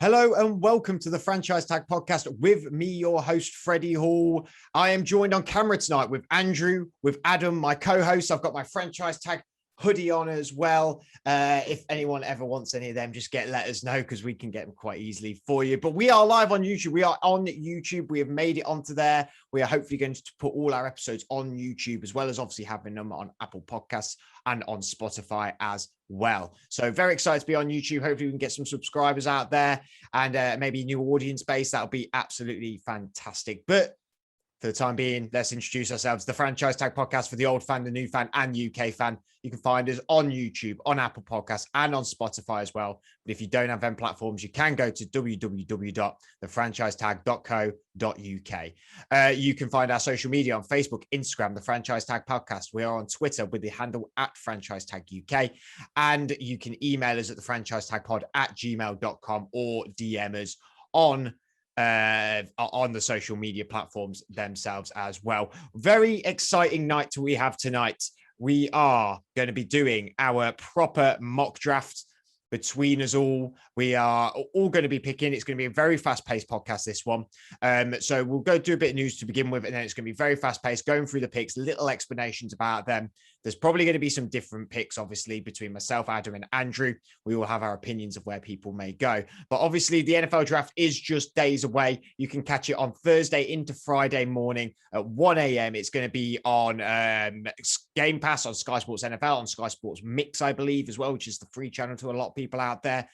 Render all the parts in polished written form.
Hello and welcome to the Franchise Tag Podcast with me, your host, Freddie Hall. I am joined on camera tonight with Andrew, with Adam, my co-host. I've got my Franchise Tag hoodie on as well. If anyone ever wants any of them, just let us know because we can get them quite easily for you. But we are live on YouTube. We are on YouTube. We have made it onto there. We are hopefully going to put all our episodes on YouTube, as well as obviously having them on Apple Podcasts and on Spotify as well. So very excited to be on YouTube. Hopefully we can get some subscribers out there and maybe a new audience base. That'll be absolutely fantastic. But for the time being, let's introduce ourselves. The Franchise Tag Podcast for the old fan, the new fan, and UK fan. You can find us on YouTube, on Apple Podcasts, and on Spotify as well. But if you don't have them platforms, you can go to www.thefranchisetag.co.uk. You can find our social media on Facebook, Instagram, the Franchise Tag Podcast. We are on Twitter with the handle @FranchiseTagUK. And you can email us at thefranchisetagpod@gmail.com or DM us on the social media platforms themselves as well. Very exciting night we have tonight. We are going to be doing our proper mock draft between us all. We are all going to be picking. It's going to be a very fast-paced podcast, this one. So we'll go do a bit of news to begin with, and then it's going to be very fast-paced, going through the picks, little explanations about them. There's probably going to be some different picks, obviously, between myself, Adam, and Andrew. We all have our opinions of where people may go. But obviously, the NFL draft is just days away. You can catch it on Thursday into Friday morning at 1 a.m. It's going to be on Game Pass, on Sky Sports NFL, on Sky Sports Mix, I believe, as well, which is the free channel to a lot of people out there.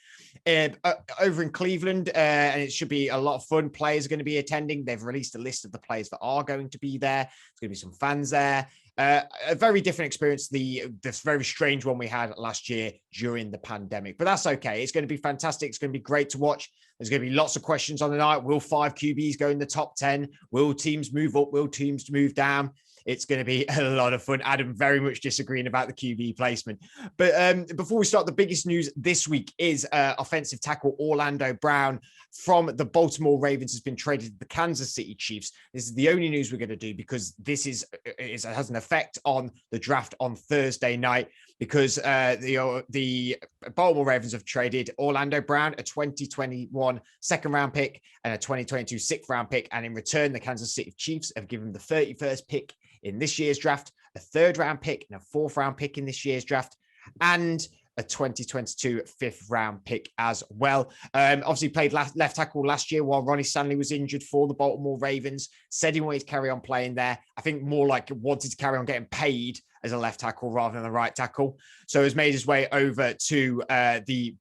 Over in Cleveland, and it should be a lot of fun. Players are going to be attending. They've released a list of the players that are going to be there. There's going to be some fans there. A very different experience, this very strange one we had last year during the pandemic, but that's okay. It's going to be fantastic. It's going to be great to watch. There's going to be lots of questions on the night. Will 5 QBs go in the top 10? Will teams move up? Will teams move down? It's going to be a lot of fun. Adam very much disagreeing about the QB placement. But before we start, the biggest news this week is offensive tackle Orlando Brown from the Baltimore Ravens has been traded to the Kansas City Chiefs. This is the only news we're going to do because this has an effect on the draft on Thursday night, because the Baltimore Ravens have traded Orlando Brown, a 2021 second-round pick and a 2022 sixth-round pick. And in return, the Kansas City Chiefs have given the 31st pick in this year's draft, a third-round pick and a fourth-round pick in this year's draft, and a 2022 fifth-round pick as well. Obviously played left tackle last year while Ronnie Stanley was injured for the Baltimore Ravens. Said he wanted to carry on playing there. I think more like wanted to carry on getting paid as a left tackle rather than a right tackle. So has made his way over to the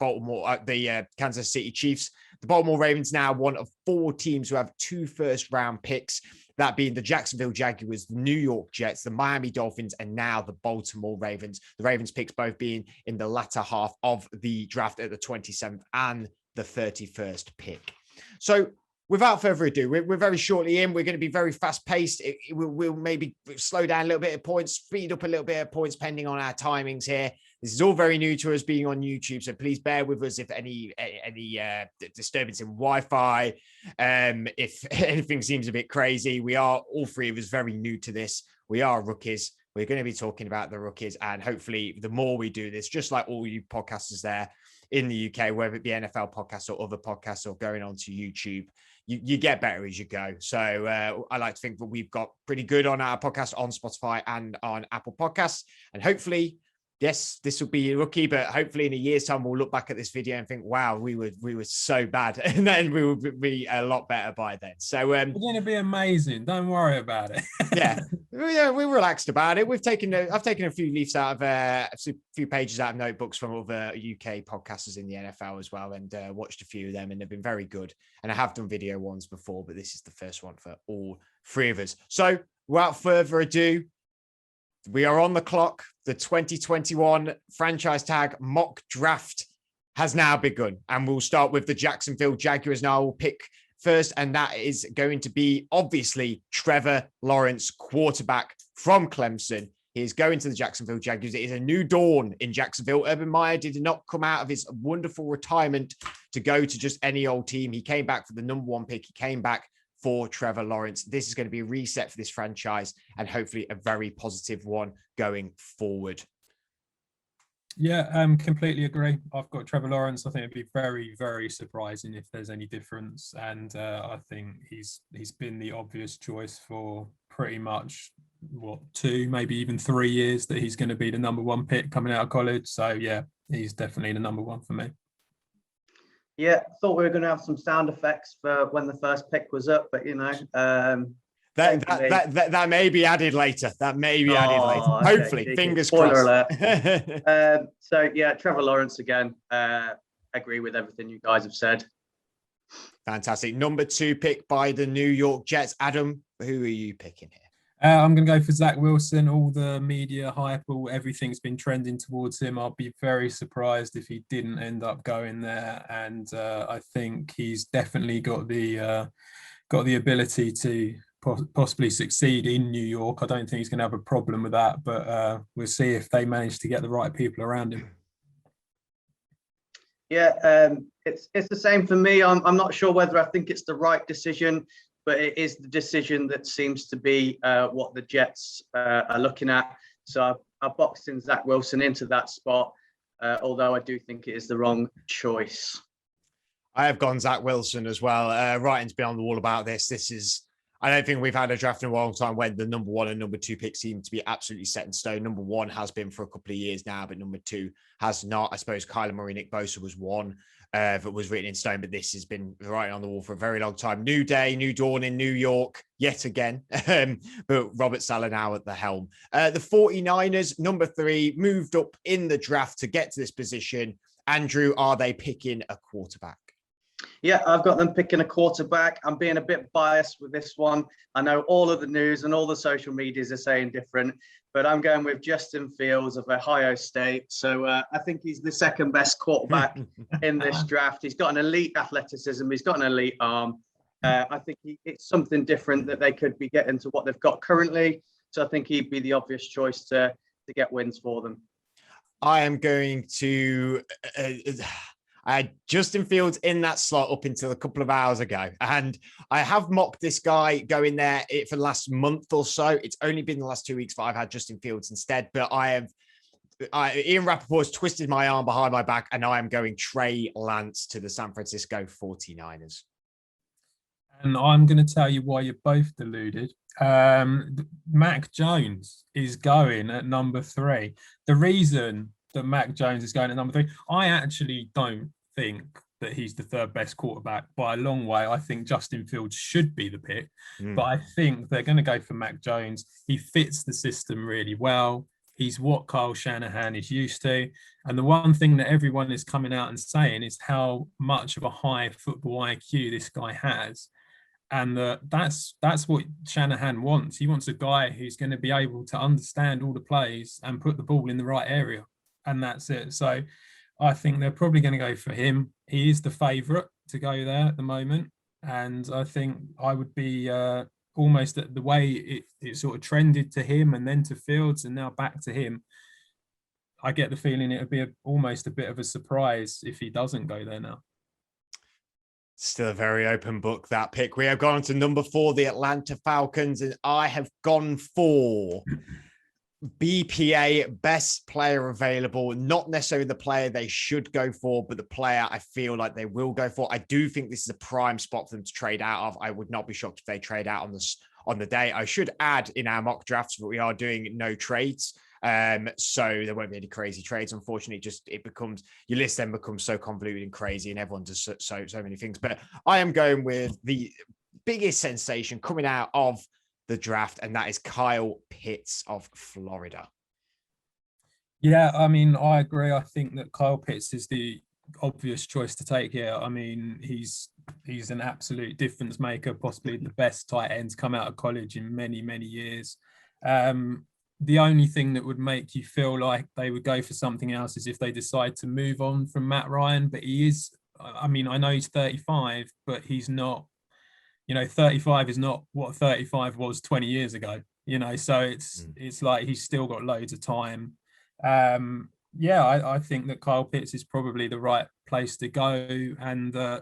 Kansas City Chiefs. The Baltimore Ravens now one of 4 teams who have 2 first-round picks, that being the Jacksonville Jaguars, the New York Jets, the Miami Dolphins, and now the Baltimore Ravens. The Ravens picks both being in the latter half of the draft at the 27th and the 31st pick. So without further ado, we're very shortly in. We're going to be very fast-paced. We'll maybe slow down a little bit of points, speed up a little bit of points, depending on our timings here. This is all very new to us being on YouTube, so please bear with us if any disturbance in Wi-Fi, if anything seems a bit crazy. We are, all 3 of us, very new to this. We are rookies. We're going to be talking about the rookies, and hopefully the more we do this, just like all you podcasters there in the UK, whether it be NFL podcasts or other podcasts or going on to YouTube, you get better as you go. So I like to think that we've got pretty good on our podcast on Spotify and on Apple Podcasts, and hopefully, yes, this will be a rookie, but hopefully in a year's time, we'll look back at this video and think, wow, we were so bad. And then we will be a lot better by then. So we're going to be amazing. Don't worry about it. yeah, we're relaxed about it. I've taken a few leaves out of a few pages out of notebooks from other UK podcasters in the NFL as well, and watched a few of them, and they've been very good. And I have done video ones before, but this is the first one for all 3 of us. So without further ado, we are on the clock. The 2021 Franchise Tag mock draft has now begun, and we'll start with the Jacksonville Jaguars. Now we'll pick first, and that is going to be obviously Trevor Lawrence, quarterback from Clemson. He is going to the Jacksonville Jaguars. It is a new dawn in Jacksonville. Urban Meyer did not come out of his wonderful retirement to go to just any old team. He came back for the number 1 pick. He came back for Trevor Lawrence. This is going to be a reset for this franchise, and hopefully a very positive one going forward. Yeah, completely agree. I've got Trevor Lawrence. I think it'd be very, very surprising if there's any difference. And I think he's been the obvious choice for pretty much what 2, maybe even 3 years that he's going to be the number one pick coming out of college. So yeah, he's definitely the number one for me. Yeah, thought we were going to have some sound effects for when the first pick was up, but that may be added later. That may be added later. Okay, Hopefully, fingers spoiler crossed. alert. So yeah, Trevor Lawrence again. Agree with everything you guys have said. Fantastic. Number 2 pick by the New York Jets. Adam, who are you picking here? I'm going to go for Zach Wilson. All the media hype, everything's been trending towards him. I'll be very surprised if he didn't end up going there. And I think he's definitely got the ability to possibly succeed in New York. I don't think he's going to have a problem with that, but we'll see if they manage to get the right people around him. Yeah, it's the same for me. I'm not sure whether I think it's the right decision, but it is the decision that seems to be what the Jets are looking at. So I boxed in Zach Wilson into that spot, although I do think it is the wrong choice. I have gone Zach Wilson as well. Writing's been on the wall about this. I don't think we've had a draft in a long time when the number 1 and number 2 picks seem to be absolutely set in stone. Number 1 has been for a couple of years now, but number 2 has not. I suppose Kyler Murray, Nick Bosa was one that was written in stone, but this has been writing on the wall for a very long time. New day, new dawn in New York yet again, but Robert Saleh now at the helm. The 49ers, number 3, moved up in the draft to get to this position. Andrew, are they picking a quarterback? Yeah, I've got them picking a quarterback. I'm being a bit biased with this one. I know all of the news and all the social medias are saying different, but I'm going with Justin Fields of Ohio State. So I think he's the second best quarterback in this draft. He's got an elite athleticism. He's got an elite arm. I think it's something different that they could be getting to what they've got currently. So I think he'd be the obvious choice to get wins for them. I am going to... I had Justin Fields in that slot up until a couple of hours ago. And I have mocked this guy going there for the last month or so. It's only been the last 2 weeks that I've had Justin Fields instead. But Ian Rappaport's twisted my arm behind my back, and I am going Trey Lance to the San Francisco 49ers. And I'm going to tell you why you're both deluded. Mac Jones is going at number 3. The reason that Mac Jones is going at number 3, I actually don't think that he's the third best quarterback by a long way. I think Justin Fields should be the pick, but I think they're going to go for Mac Jones. He fits the system really well. He's what Kyle Shanahan is used to. And the one thing that everyone is coming out and saying is how much of a high football IQ this guy has. And that's what Shanahan wants. He wants a guy who's going to be able to understand all the plays and put the ball in the right area. And that's it. So I think they're probably going to go for him. He is the favourite to go there at the moment. And I think I would be almost at the way it sort of trended to him and then to Fields and now back to him. I get the feeling it would be almost a bit of a surprise if he doesn't go there now. Still a very open book, that pick. We have gone to number 4, the Atlanta Falcons, and I have gone for BPA, best player available, not necessarily the player they should go for, but the player I feel like they will go for. I do think this is a prime spot for them to trade out of. I would not be shocked if they trade out on the day. I should add in our mock drafts that we are doing no trades. So there won't be any crazy trades. Unfortunately, your list then becomes so convoluted and crazy and everyone does so many things. But I am going with the biggest sensation coming out of the draft, and that is Kyle Pitts of Florida. Yeah, I mean, I agree. I think that Kyle Pitts is the obvious choice to take here. I mean, he's an absolute difference maker, possibly the best tight ends come out of college in many, many years. The only thing that would make you feel like they would go for something else is if they decide to move on from Matt Ryan. But I know he's 35, but he's not, 35 is not what 35 was 20 years ago, so it's like he's still got loads of time. I think that Kyle Pitts is probably the right place to go, and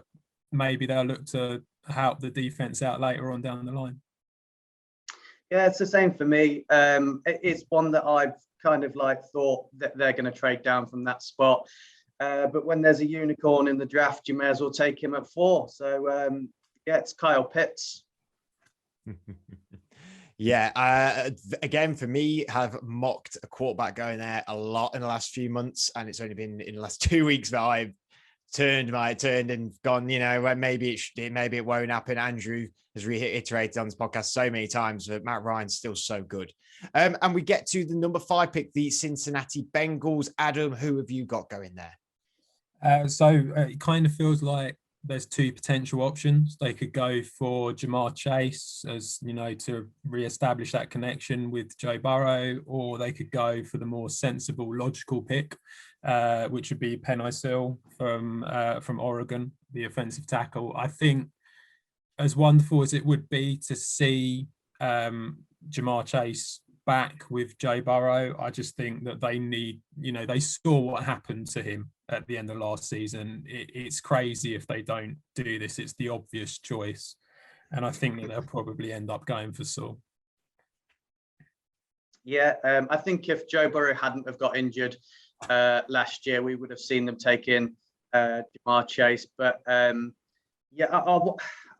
maybe they'll look to help the defense out later on down the line. Yeah, it's the same for me. It's one that I've kind of like thought that they're going to trade down from that spot. But when there's a unicorn in the draft, you may as well take him at 4. So yeah, it's Kyle Pitts. Yeah, again, for me, have mocked a quarterback going there a lot in the last few months, and it's only been in the last 2 weeks that I've turned and gone, well, maybe it won't happen. Andrew has reiterated on this podcast so many times that Matt Ryan's still so good. And we get to the number 5 pick, the Cincinnati Bengals. Adam, who have you got going there? So it kind of feels like there's 2 potential options. They could go for Jamar Chase, as to reestablish that connection with Joe Burrow, or they could go for the more sensible, logical pick, which would be Penei Sewell from Oregon, the offensive tackle. I think, as wonderful as it would be to see Jamar Chase back with Joe Burrow, I just think that they need, they saw what happened to him at the end of last season. It's crazy if they don't do this. It's the obvious choice. And I think that they'll probably end up going for Sewell. Yeah, I think if Joe Burrow hadn't have got injured last year, we would have seen them take in Jamar Chase. But yeah,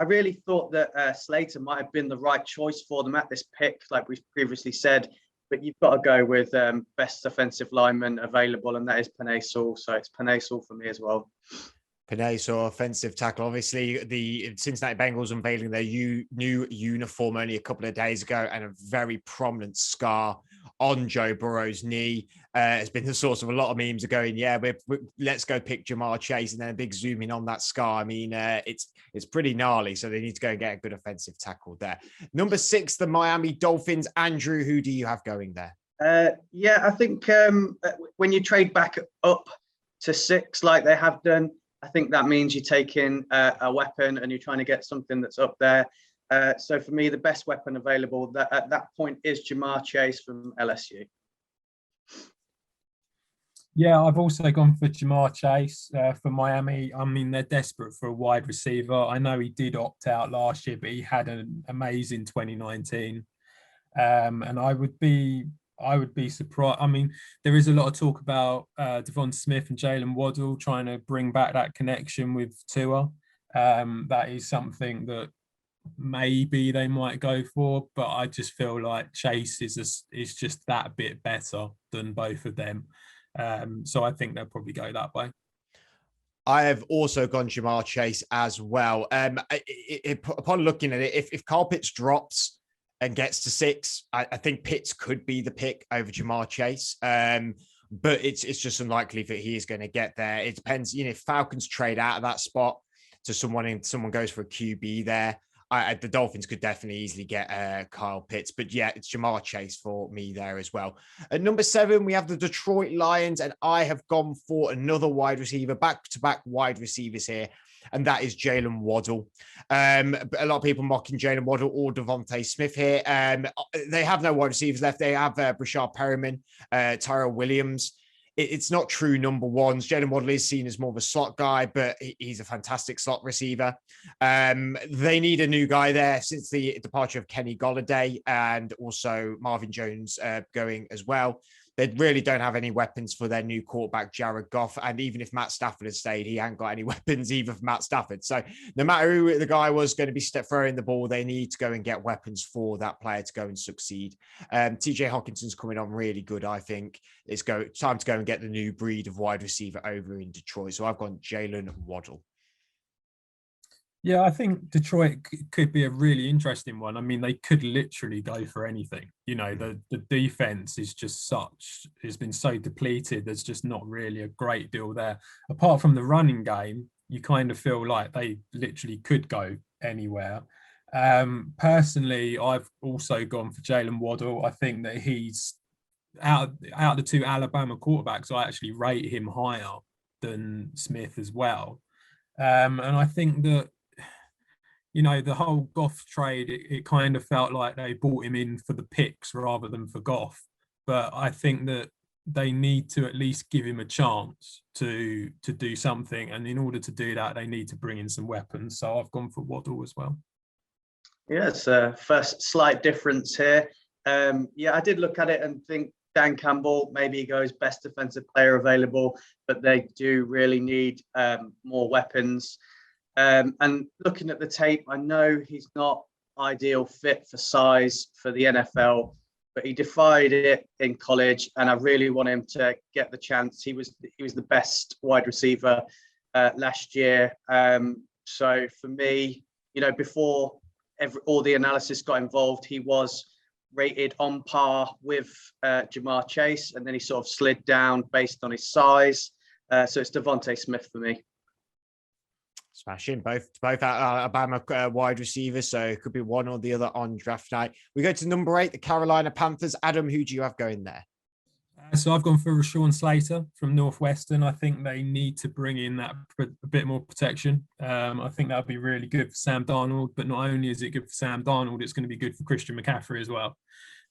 I really thought that Slater might have been the right choice for them at this pick, like we've previously said. But you've got to go with best offensive lineman available, and that is Penei Sewell. So it's Penei Sewell for me as well. Penei Sewell, offensive tackle. Obviously, the Cincinnati Bengals unveiling their new uniform only a couple of days ago, and a very prominent scar on Joe Burrow's knee. Has been the source of a lot of memes going, yeah, let's go pick Jamar Chase, and then a big zoom in on that scar. I mean, it's pretty gnarly, so they need to go and get a good offensive tackle there. Number 6, the Miami Dolphins. Andrew, who do you have going there? Yeah, I think when you trade back up to 6, like they have done, I think that means you take in a weapon and you're trying to get something that's up there. So for me, the best weapon available at that point is Jamar Chase from LSU. Yeah, I've also gone for Jamar Chase for Miami. I mean, they're desperate for a wide receiver. I know he did opt out last year, but he had an amazing 2019. And I would be surprised. I mean, there is a lot of talk about Devon Smith and Jalen Waddle trying to bring back that connection with Tua. That is something that maybe they might go for, but I just feel like Chase is just that bit better than both of them. So I think they'll probably go that way. I have also gone Jamar Chase as well. Upon looking at it, if Kyle Pitts drops and gets to 6, I think Pitts could be the pick over Jamar Chase. But it's just unlikely that he is going to get there. It depends, if Falcons trade out of that spot to someone goes for a QB there. The Dolphins could definitely easily get Kyle Pitts. But yeah, it's Jamar Chase for me there as well. At number 7, we have the Detroit Lions, and I have gone for another wide receiver, back-to-back wide receivers here, and that is Jaylen Waddle. A lot of people mocking Jaylen Waddle or Devontae Smith here. They have no wide receivers left. They have Brashard Perriman, Tyrell Williams. It's not true number ones. Jaylen Waddle is seen as more of a slot guy, but he's a fantastic slot receiver. They need a new guy there since the departure of Kenny Golladay and also Marvin Jones going as well. They really don't have any weapons for their new quarterback, Jared Goff. And even if Matt Stafford had stayed, he hadn't got any weapons either for Matt Stafford. So no matter who the guy was going to be throwing the ball, they need to go and get weapons for that player to go and succeed. TJ Hawkinson's coming on really good, I think. It's time to go and get the new breed of wide receiver over in Detroit. So I've gone Jaylen Waddle. Yeah, I think Detroit could be a really interesting one. I mean, they could literally go for anything. The defense is just has been so depleted. There's just not really a great deal there. Apart from the running game, you kind of feel like they literally could go anywhere. Personally, I've also gone for Jaylen Waddle. I think that he's out of the 2 Alabama quarterbacks, I actually rate him higher than Smith as well. And I think that the whole Goff trade, it kind of felt like they bought him in for the picks rather than for Goff. But I think that they need to at least give him a chance to do something. And in order to do that, they need to bring in some weapons. So I've gone for Waddle as well. Yeah, it's a first slight difference here. I did look at it and think Dan Campbell, maybe he goes best defensive player available, but they do really need more weapons. And looking at the tape, I know he's not ideal fit for size for the NFL, but he defied it in college, and I really want him to get the chance. He was the best wide receiver last year. So for me, before all the analysis got involved, he was rated on par with Jamar Chase, and then he sort of slid down based on his size. So it's Devontae Smith for me. Smashing both Alabama wide receivers, so it could be one or the other on draft night. We go to number 8, the Carolina Panthers. Adam, who do you have going there? So I've gone for Richaun Slater from Northwestern. I think they need to bring in a bit more protection. I think that would be really good for Sam Darnold, but not only is it good for Sam Darnold, it's going to be good for Christian McCaffrey as well,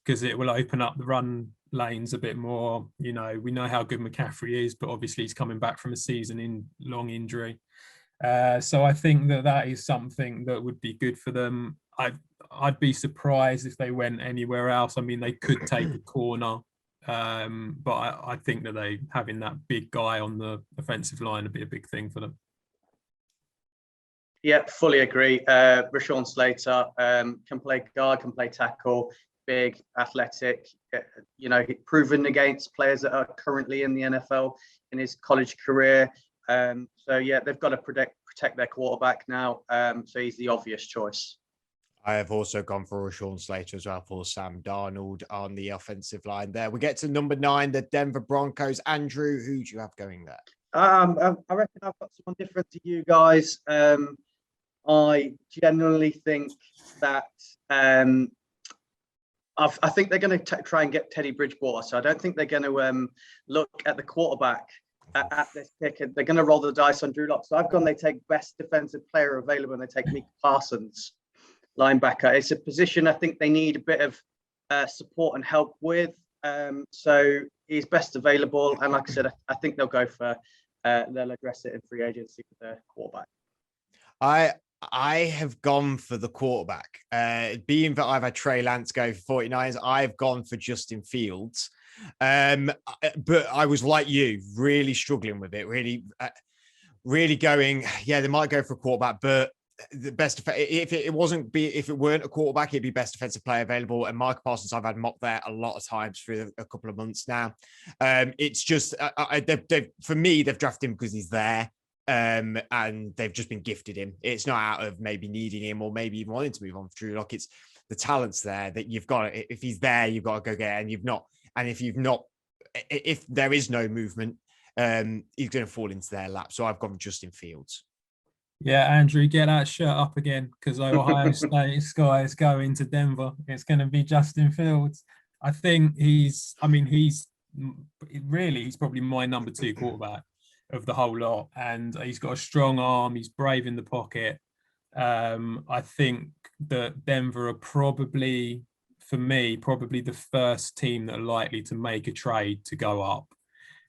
because it will open up the run lanes a bit more. We know how good McCaffrey is, but obviously he's coming back from a season in long injury. So I think that is something that would be good for them. I'd be surprised if they went anywhere else. I mean, they could take a corner, but I think that having that big guy on the offensive line would be a big thing for them. Yeah, fully agree. Richaun Slater can play guard, can play tackle, big, athletic. Proven against players that are currently in the NFL in his college career. They've got to protect their quarterback now. So he's the obvious choice. I have also gone for Richaun Slater as well for Sam Darnold on the offensive line there. We get to number 9, the Denver Broncos. Andrew, who do you have going there? I reckon I've got someone different to you guys. I generally think that I think they're going to try and get Teddy Bridgewater. So I don't think they're going to look at the quarterback at this pick. They're going to roll the dice on Drew Lock. So I've gone, they take best defensive player available, and they take Micah Parsons, linebacker. It's a position I think they need a bit of support and help with. So he's best available. And like I said, I think they'll go for, they'll address it in free agency with their quarterback. I have gone for the quarterback. Being that I've had Trey Lance go for 49ers, I've gone for Justin Fields. But I was like you, really struggling with it, really going, they might go for a quarterback, but the best, if it weren't a quarterback, it'd be best defensive player available. And Micah Parsons, I've had mocked there a lot of times for a couple of months now. It's just, for me, they've drafted him because he's there. And they've just been gifted him. It's not out of maybe needing him or maybe even wanting to move on for Drew Lock. It's the talent's there that you've got. If he's there, you've got to go get it. And you've not. And if there is no movement, he's going to fall into their lap. So I've gone with Justin Fields. Yeah, Andrew, get that shirt up again, because Ohio State Sky is going to Denver. It's going to be Justin Fields. I think he's probably my number 2 quarterback of the whole lot, and he's got a strong arm. He's brave in the pocket. I think that Denver are probably the first team that are likely to make a trade to go up.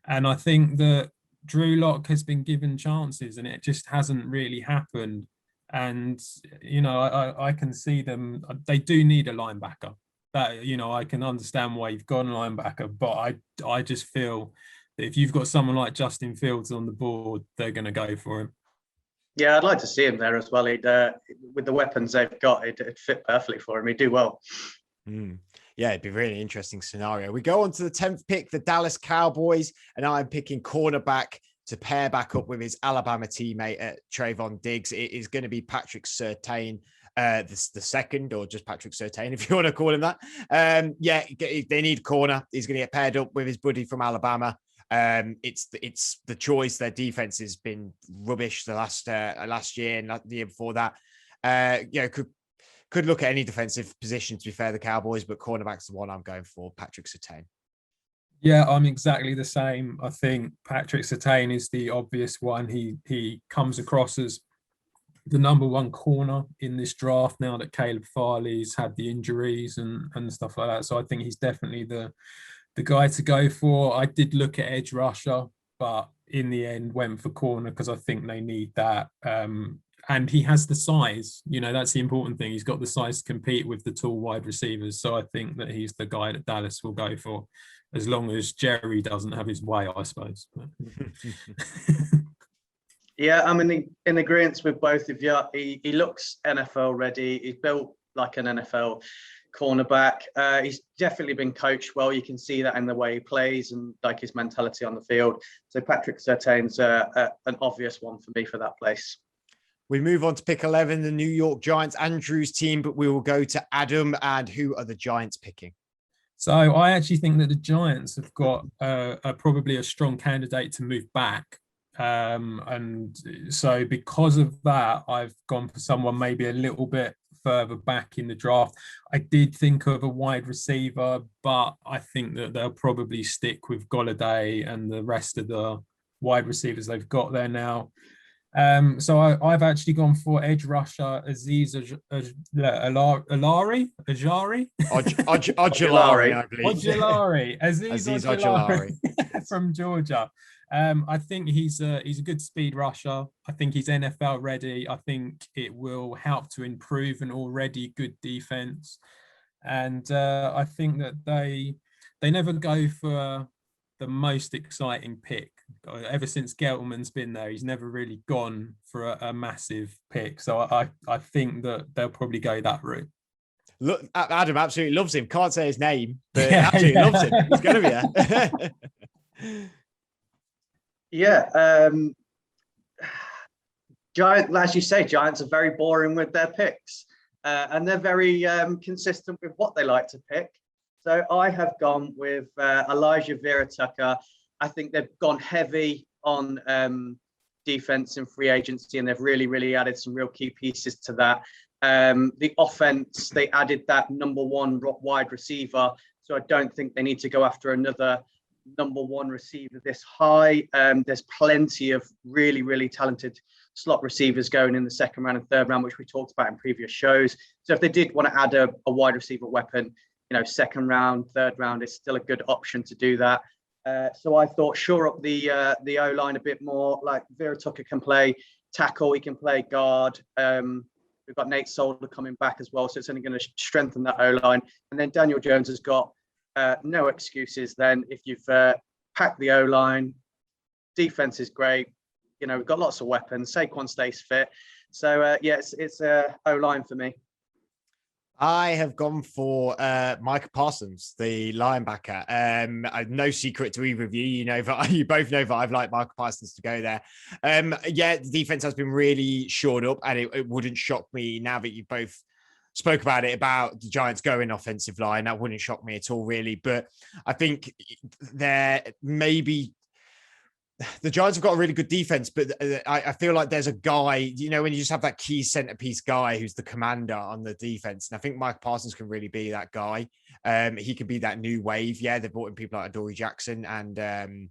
And I think that Drew Lock has been given chances and it just hasn't really happened. And, I can see them. They do need a linebacker. That, I can understand why you've got a linebacker, but I just feel that if you've got someone like Justin Fields on the board, they're going to go for him. Yeah, I'd like to see him there as well. He'd, with the weapons they've got, it'd fit perfectly for him. He'd do well. Yeah, it'd be a really interesting scenario. We go on to the 10th pick, the Dallas Cowboys, and I'm picking cornerback to pair back up with his Alabama teammate Trayvon Diggs. It is going to be Patrick Surtain, the second, or just Patrick Surtain, if you want to call him that. They need corner. He's going to get paired up with his buddy from Alabama. It's the choice. Their defense has been rubbish the last year and the year before that. Could look at any defensive position, to be fair, the Cowboys, but cornerback's the one I'm going for, Patrick Surtain. Yeah, I'm exactly the same. I think Patrick Surtain is the obvious one. He comes across as the number 1 corner in this draft now that Caleb Farley's had the injuries and stuff like that. So I think he's definitely the guy to go for. I did look at edge rusher, but in the end went for corner because I think they need that. and he has the size. That's the important thing. He's got the size to compete with the tall wide receivers. So I think that he's the guy that Dallas will go for, as long as Jerry doesn't have his way, I suppose. Yeah, I'm in agreement with both of you. He looks NFL ready. He's built like an NFL cornerback. He's definitely been coached well. You can see that in the way he plays and like his mentality on the field. So Patrick Surtain's an obvious one for me for that place. We move on to pick 11, the New York Giants, Andrew's team, but we will go to Adam. And who are the Giants picking? So I actually think that the Giants have got probably a strong candidate to move back. And so because of that, I've gone for someone maybe a little bit further back in the draft. I did think of a wide receiver, but I think that they'll probably stick with Golladay and the rest of the wide receivers they've got there now. So I've actually gone for edge rusher Aziz Ojulari, I believe. Aziz Ojulari from Georgia. I think he's a good speed rusher. I think he's NFL ready. I think it will help to improve an already good defense. And I think that they never go for the most exciting pick. Ever since Geltman's been there, he's never really gone for a massive pick. So I think that they'll probably go that route. Look, Adam absolutely loves him. Can't say his name, but absolutely loves him. He's going to be there. Yeah. As you say, Giants are very boring with their picks. And they're very consistent with what they like to pick. So I have gone with Elijah Vera-Tucker. I think they've gone heavy on defense and free agency, and they've really, really added some real key pieces to that. The offense, they added that number one wide receiver. So I don't think they need to go after another number one receiver this high. There's plenty of really, really talented slot receivers going in the second round and third round, which we talked about in previous shows. So if they did want to add a wide receiver weapon, second round, third round is still a good option to do that. So I thought shore up the O-line a bit more. Like Vera-Tucker can play tackle, he can play guard. We've got Nate Solder coming back as well, so it's only going to strengthen that O-line. And then Daniel Jones has got no excuses then. If you've packed the O-line, defense is great. We've got lots of weapons. Saquon stays fit. So, it's O-line for me. I have gone for Micah Parsons, the linebacker. No secret to either of you. You both know that I've liked Micah Parsons to go there. The defense has been really shored up, and it wouldn't shock me now that you both spoke about it, about the Giants going offensive line. That wouldn't shock me at all, really. But I think the Giants have got a really good defense, but I feel like there's a guy, when you just have that key centerpiece guy who's the commander on the defense. And I think Mike Parsons can really be that guy. He could be that new wave. Yeah, they've brought in people like Adoree Jackson and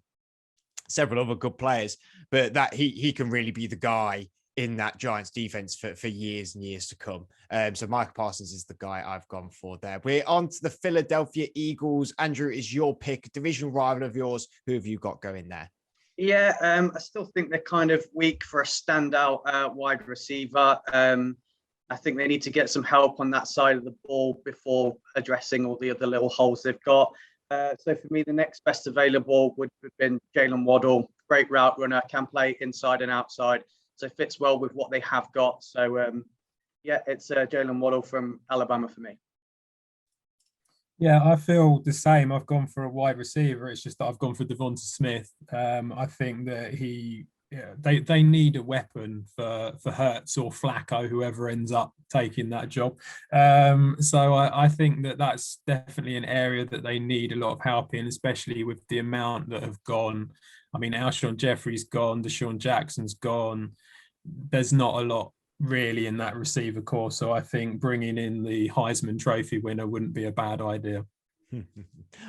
several other good players, but that he can really be the guy in that Giants defense for years and years to come. So Mike Parsons is the guy I've gone for there. We're on to the Philadelphia Eagles. Andrew, is your pick, division rival of yours. Who have you got going there? Yeah, I still think they're kind of weak for a standout wide receiver. I think they need to get some help on that side of the ball before addressing all the other little holes they've got. So for me, the next best available would have been Jalen Waddle. Great route runner, can play inside and outside. So fits well with what they have got. So, it's Jalen Waddle from Alabama for me. Yeah, I feel the same. I've gone for a wide receiver. It's just that I've gone for Devonta Smith. I think that they need a weapon for Hurts or Flacco, whoever ends up taking that job. So I think that that's definitely an area that they need a lot of help in, especially with the amount that have gone. I mean, Alshon Jeffrey's gone, Deshaun Jackson's gone. There's not a lot really in that receiver core. So I think bringing in the Heisman Trophy winner wouldn't be a bad idea.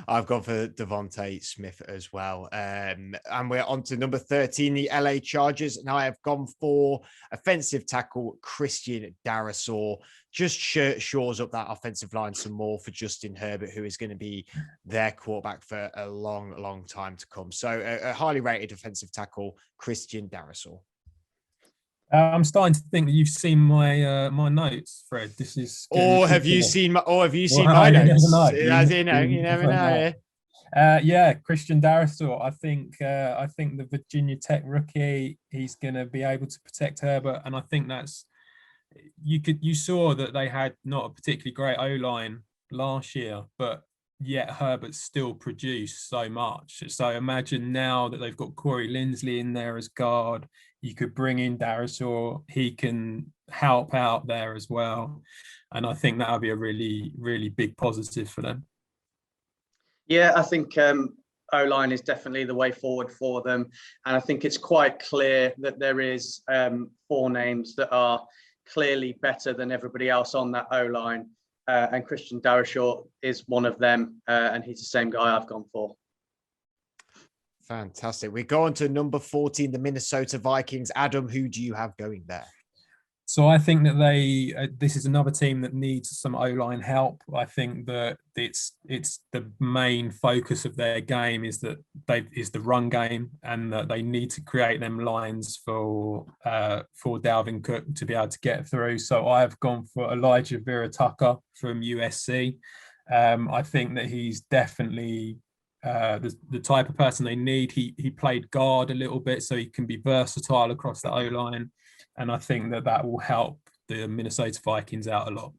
I've gone for Devonta Smith as well. And we're on to number 13, the LA Chargers. And I have gone for offensive tackle Christian Darrisaw. Just shores up that offensive line some more for Justin Herbert, who is going to be their quarterback for a long, long time to come. So a highly rated offensive tackle, Christian Darrisaw. I'm starting to think that you've seen my notes, Fred. This is Or have you seen my You never notes? know. As you never know. Yeah, Christian Darrisaw. I think the Virginia Tech rookie, he's going to be able to protect Herbert, and I think that's you saw that they had not a particularly great O line last year, but yet Herbert still produced so much. So imagine now that they've got Corey Linsley in there as guard, you could bring in Darrisaw. He can help out there as well, and I think that would be a really, really big positive for them. Yeah, I think O-line is definitely the way forward for them. And I think it's quite clear that there is 4 names that are clearly better than everybody else on that O-line. And Christian Darrisaw is one of them. And he's the same guy I've gone for. Fantastic. We go on to number 14, the Minnesota Vikings. Adam, who do you have going there? So I think that this is another team that needs some O-line help. I think that it's the main focus of their game is the run game, and that they need to create them lines for Dalvin Cook to be able to get through. So I've gone for Elijah Vera-Tucker from USC. I think that he's definitely the type of person they need. He played guard a little bit, so he can be versatile across the O-line. And I think that will help the Minnesota Vikings out a lot.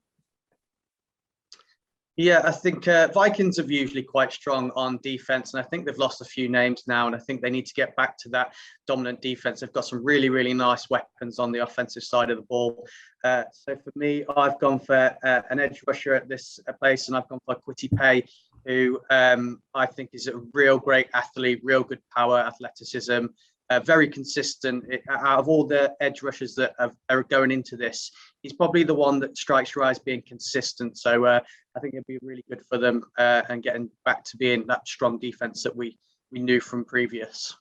Yeah, I think Vikings are usually quite strong on defense, and I think they've lost a few names now, and I think they need to get back to that dominant defense. They've got some really, really nice weapons on the offensive side of the ball. So for me, I've gone for an edge rusher at this place, and I've gone for Kwity Paye, who I think is a real great athlete, real good power, athleticism. Very consistent. Out of all the edge rushers that are going into this, he's probably the one that strikes your eyes being consistent. So I think it'd be really good for them and getting back to being that strong defense that we knew from previous.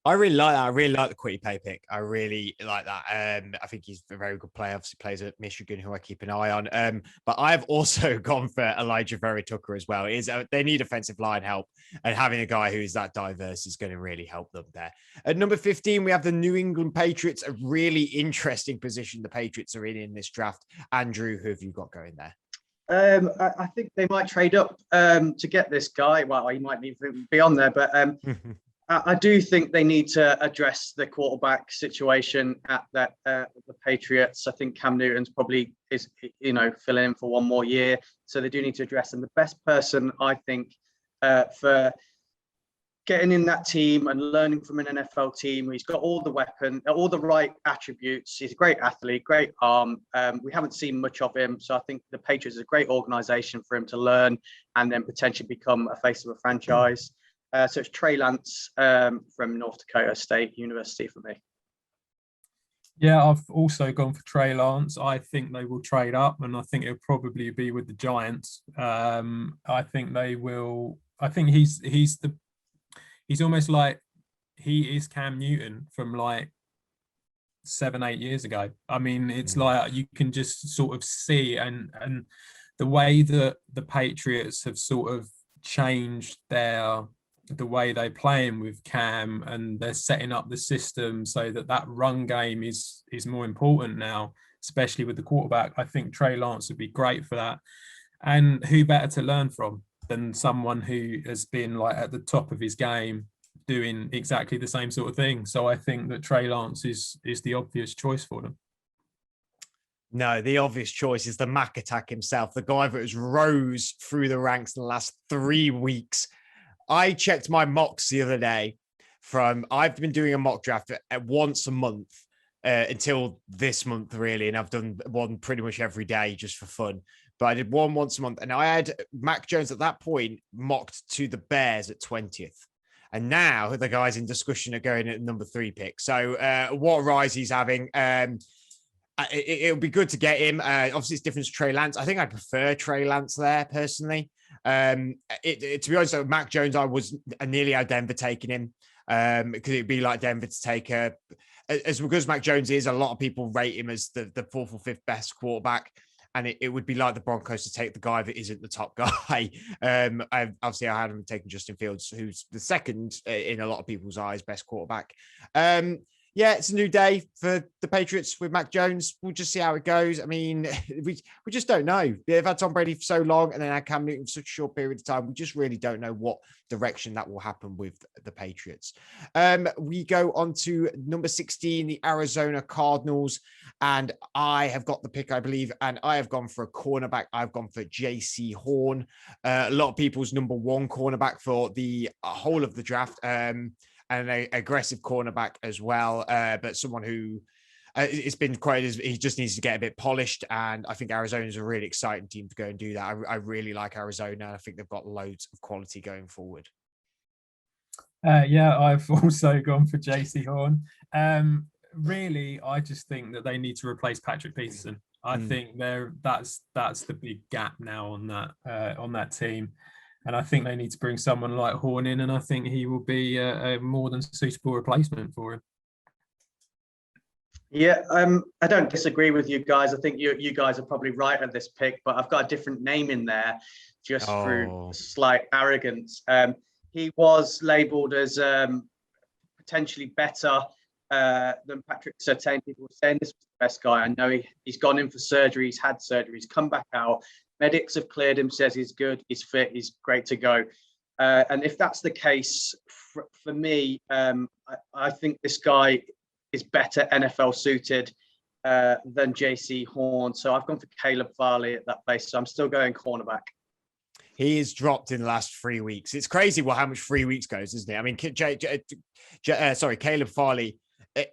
I really like that. I really like the Kwity Paye pick. I really like that. I think he's a very good player. Obviously plays at Michigan, who I keep an eye on. But I've also gone for Elijah Vera-Tucker as well. They need offensive line help, and having a guy who's that diverse is going to really help them there. At number 15, we have the New England Patriots, a really interesting position the Patriots are in this draft. Andrew, who have you got going there? I think they might trade up to get this guy. Well, he might even be on there, but I do think they need to address the quarterback situation at the Patriots. I think Cam Newton's probably is filling in for one more year, so they do need to address him. The best person I think for getting in that team and learning from an NFL team, he's got all the right attributes. He's a great athlete, great arm. We haven't seen much of him, so I think the Patriots is a great organization for him to learn and then potentially become a face of a franchise. So it's Trey Lance from North Dakota State University for me. Yeah, I've also gone for Trey Lance. I think they will trade up, and I think it'll probably be with the Giants. I think they will. I think he's almost like he is Cam Newton from like 7-8 years ago. I mean, it's like you can just sort of see and the way that the Patriots have sort of changed the way they play him with Cam, and they're setting up the system so that run game is more important now, especially with the quarterback. I think Trey Lance would be great for that. And who better to learn from than someone who has been like at the top of his game doing exactly the same sort of thing. So I think that Trey Lance is the obvious choice for them. No, the obvious choice is the Mac Attack himself, the guy that has rose through the ranks in the last 3 weeks. I checked my mocks the other day I've been doing a mock draft at once a month until this month, really. And I've done one pretty much every day just for fun. But I did one once a month. And I had Mac Jones at that point mocked to the Bears at 20th. And now the guys in discussion are going at number 3 pick. So what rise he's having, it'll be good to get him. Obviously, it's different to Trey Lance. I think I prefer Trey Lance there personally. To be honest, Mac Jones, I was nearly out Denver taking him because it'd be like Denver to take as because Mac Jones is, a lot of people rate him as the 4th or 5th best quarterback, and it would be like the Broncos to take the guy that isn't the top guy. I had him taking Justin Fields, who's the second in a lot of people's eyes best quarterback. yeah, it's a new day for the Patriots with Mac Jones. We'll just see how it goes. I mean, we just don't know. They've had Tom Brady for so long and then had Cam Newton for such a short period of time. We just really don't know what direction that will happen with the Patriots. We go on to number 16, the Arizona Cardinals. And I have got the pick, I believe, and I have gone for a cornerback. I've gone for J.C. Horn. A lot of people's number one cornerback for the whole of the draft. And an aggressive cornerback as well, but someone who it's been quite, he just needs to get a bit polished. And I think Arizona is a really exciting team to go and do that. I really like Arizona. I think they've got loads of quality going forward. Yeah, I've also gone for JC Horn. Really, I just think that they need to replace Patrick Peterson. I think that's the big gap now on that team. And I think they need to bring someone like Horn in, and I think he will be a more than suitable replacement for him. Yeah, I don't disagree with you guys. I think you guys are probably right at this pick, but I've got a different name in there just through slight arrogance. He was labelled as potentially better than Patrick Surtain. People were saying this was the best guy. I know he's gone in for surgery. He's had surgery. He's come back out. Medics have cleared him, says he's good, he's fit, he's great to go. And if that's the case, for me, I think this guy is better NFL suited than JC Horn. So I've gone for Caleb Farley at that place. So I'm still going cornerback. He is dropped in the last 3 weeks. It's crazy how much 3 weeks goes, isn't it? I mean, Caleb Farley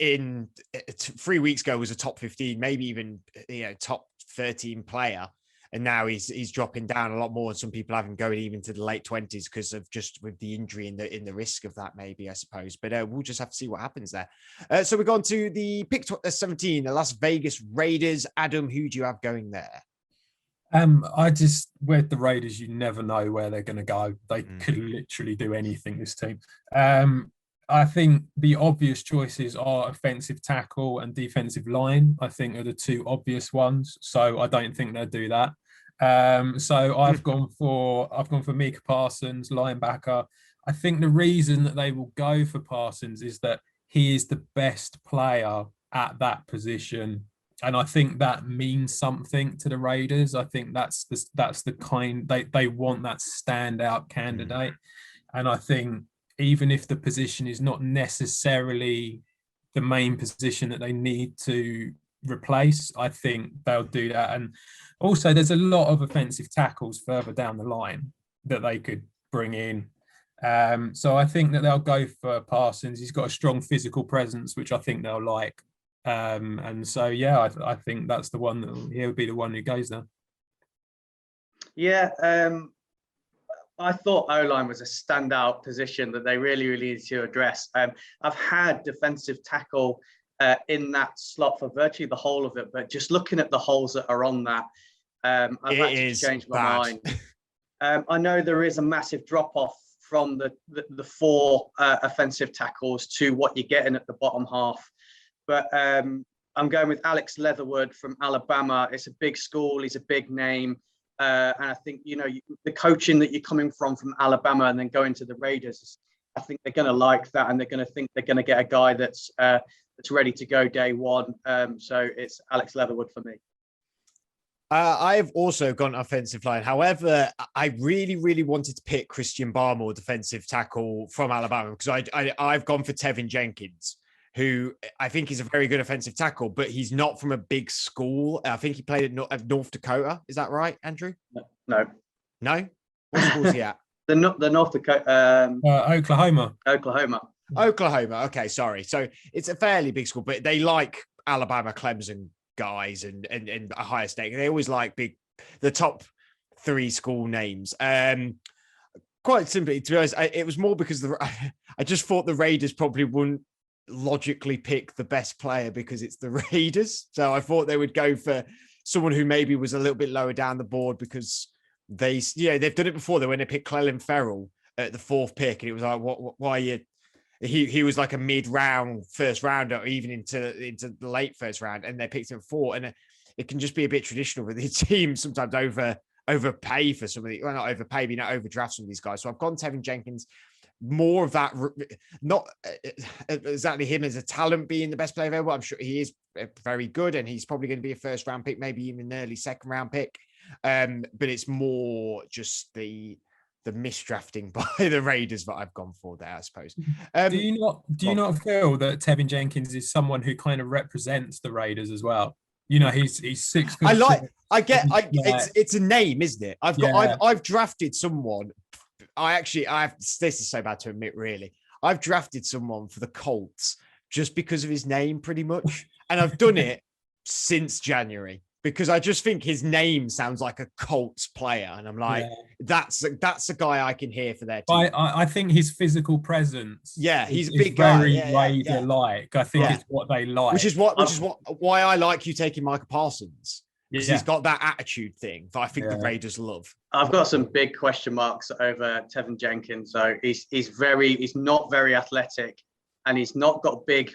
in 3 weeks ago was a top 15, maybe even top 13 player. And now he's dropping down a lot more. And some people have him going even to the late 20s because of just with the injury and in the risk of that, maybe, I suppose. But we'll just have to see what happens there. So we've gone to the pick 17, the Las Vegas Raiders. Adam, who do you have going there? With the Raiders, you never know where they're going to go. They could literally do anything, this team. I think the obvious choices are offensive tackle and defensive line. I think are the two obvious ones. So I don't think they'll do that. So I've gone for Micah Parsons, linebacker. I think the reason that they will go for Parsons is that he is the best player at that position. And I think that means something to the Raiders. I think that's the kind they want, that standout candidate. And I think even if the position is not necessarily the main position that they need to replace, I think they'll do that. And also there's a lot of offensive tackles further down the line that they could bring in. So I think that they'll go for Parsons. He's got a strong physical presence, which I think they'll like. And so, yeah, I think that's the one that he'll be the one who goes there. Yeah, I thought O-line was a standout position that they really, really need to address. I've had defensive tackle in that slot for virtually the whole of it, but just looking at the holes that are on that, I've actually changed my mind. I know there is a massive drop-off from the four offensive tackles to what you're getting at the bottom half. But I'm going with Alex Leatherwood from Alabama. It's a big school. He's a big name. And I think, the coaching that you're coming from Alabama and then going to the Raiders, I think they're going to like that. And they're going to think they're going to get a guy that's ready to go day one. So it's Alex Leatherwood for me. I've also gone offensive line. However, I really, really wanted to pick Christian Barmore, defensive tackle from Alabama, because I've gone for Tevin Jenkins, who I think is a very good offensive tackle, but he's not from a big school. I think he played at North Dakota. Is that right, Andrew? No. What school is he at? The North Dakota. Oklahoma. Oklahoma. Okay, sorry. So it's a fairly big school, but they like Alabama, Clemson guys and Ohio State. They always like the top three school names. Quite simply, to be honest, it was more because I just thought the Raiders probably wouldn't logically pick the best player because it's the Raiders. So I thought they would go for someone who maybe was a little bit lower down the board because they've done it before. When they picked Clelin Ferrell at the fourth pick, and it was like, why are you? He was like a mid-round first rounder, or even into the late first round, and they picked him at 4. And it can just be a bit traditional with the team sometimes overpay for some of the, well, not overpay, but overdraft some of these guys. So I've gone Tevin Jenkins. more of that, not exactly him as a talent being the best player available. I'm sure he is very good, and he's probably going to be a first round pick, maybe even an early second round pick. But it's more just the misdrafting by the Raiders that I've gone for there, I suppose. Do you not feel that Tevin Jenkins is someone who kind of represents the Raiders as well? You know, he's 6 foot. It's a name, isn't it? I've drafted someone. This is so bad to admit, really. I've drafted someone for the Colts just because of his name, pretty much. And I've done it since January because I just think his name sounds like a Colts player. And I'm like, that's a guy I can hear for their team. I think his physical presence. Yeah, he's a big guy. Very Raider-like. I think it's what they like. Which is why I like you taking Micah Parsons. Because he's got that attitude thing that I think the Raiders love. I've got some big question marks over Tevin Jenkins. So he's not very athletic, and he's not got big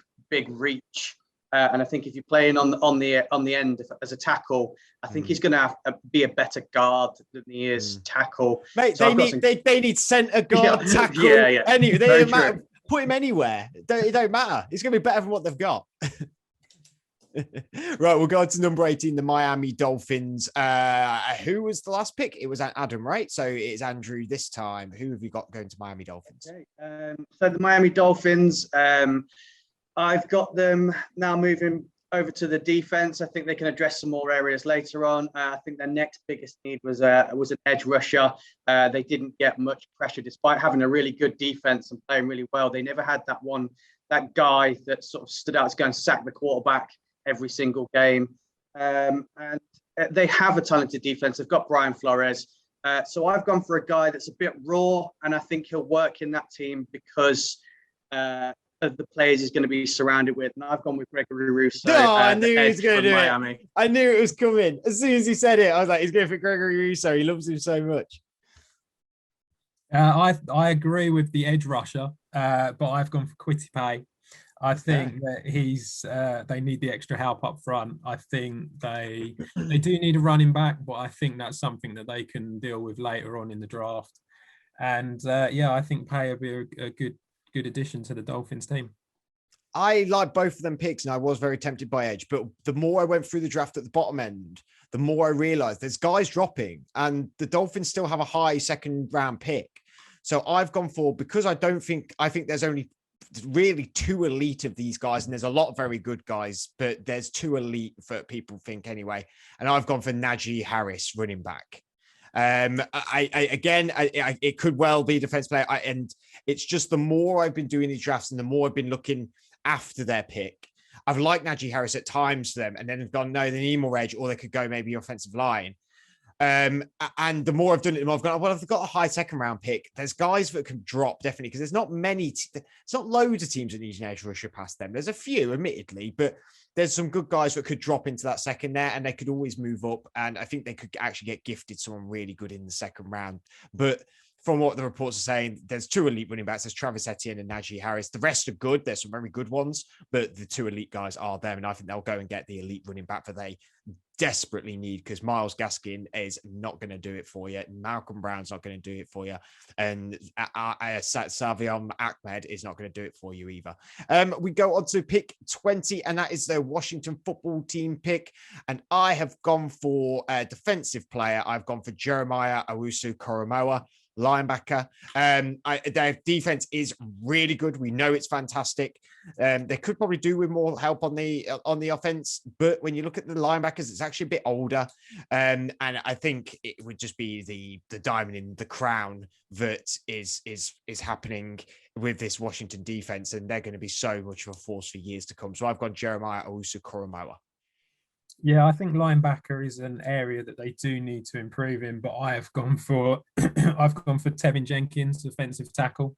reach. And I think if you're playing on the end as a tackle, I think he's going to be a better guard than he is tackle. Mate, so they need centre guard, tackle. They don't matter. Put him anywhere. It don't matter. He's going to be better than what they've got. Right, we'll go on to number 18, the Miami Dolphins. Who was the last pick? It was Adam, right? So it's Andrew this time. Who have you got going to Miami Dolphins? Okay. So the Miami Dolphins, I've got them now moving over to the defense. I think they can address some more areas later on. I think their next biggest need was an edge rusher. They didn't get much pressure despite having a really good defense and playing really well. They never had that guy that sort of stood out to go and sack the quarterback every single game. And they have a talented defense. They've got Brian Flores. So I've gone for a guy that's a bit raw, and I think he'll work in that team because of the players he's going to be surrounded with. And I've gone with Gregory Rousseau. I knew he was going to do Miami. it. I knew it was coming. As soon as he said it, I was like, he's going for Gregory Rousseau. He loves him so much. I agree with the edge rusher, but I've gone for Kwity Paye. I think that they need the extra help up front. I think they do need a running back, but I think that's something that they can deal with later on in the draft. And I think Paye will be a good addition to the Dolphins team. I like both of them picks, and I was very tempted by edge. But the more I went through the draft at the bottom end, the more I realized there's guys dropping, and the Dolphins still have a high second round pick. So I've gone for, because I think there's only really two elite of these guys, and there's a lot of very good guys, but there's two elite for people think anyway. And I've gone for Nadjie Harris, running back. It could well be defense player. And it's just the more I've been doing these drafts and the more I've been looking after their pick, I've liked Nadjie Harris at times for them, and then have gone, no, they need more edge, or they could go maybe offensive line. And the more I've done it, the more I've gone, well, I've got a high second round pick. There's guys that can drop, definitely, because there's not many, it's not loads of teams that need an edge rusher past them. There's a few, admittedly, but there's some good guys that could drop into that second there, and they could always move up. And I think they could actually get gifted someone really good in the second round. But from what the reports are saying, there's two elite running backs. There's Travis Etienne and Nadjie Harris. The rest are good. There's some very good ones, but the two elite guys are them. And I think they'll go and get the elite running back that they desperately need, because Myles Gaskin is not going to do it for you. Malcolm Brown's not going to do it for you. And Savion Ahmed is not going to do it for you either. We go on to pick 20, and that is the Washington football team pick. And I have gone for a defensive player. I've gone for Jeremiah Owusu-Koramoah, linebacker. Their defense is really good. We know it's fantastic. They could probably do with more help on the offense, but when you look at the linebackers, it's actually a bit older. And I think it would just be the diamond in the crown that is happening with this Washington defense, and they're going to be so much of a force for years to come. So I've got Jeremiah Owusu-Koramoah. Yeah, I think linebacker is an area that they do need to improve in, but I've gone for Tevin Jenkins, defensive tackle.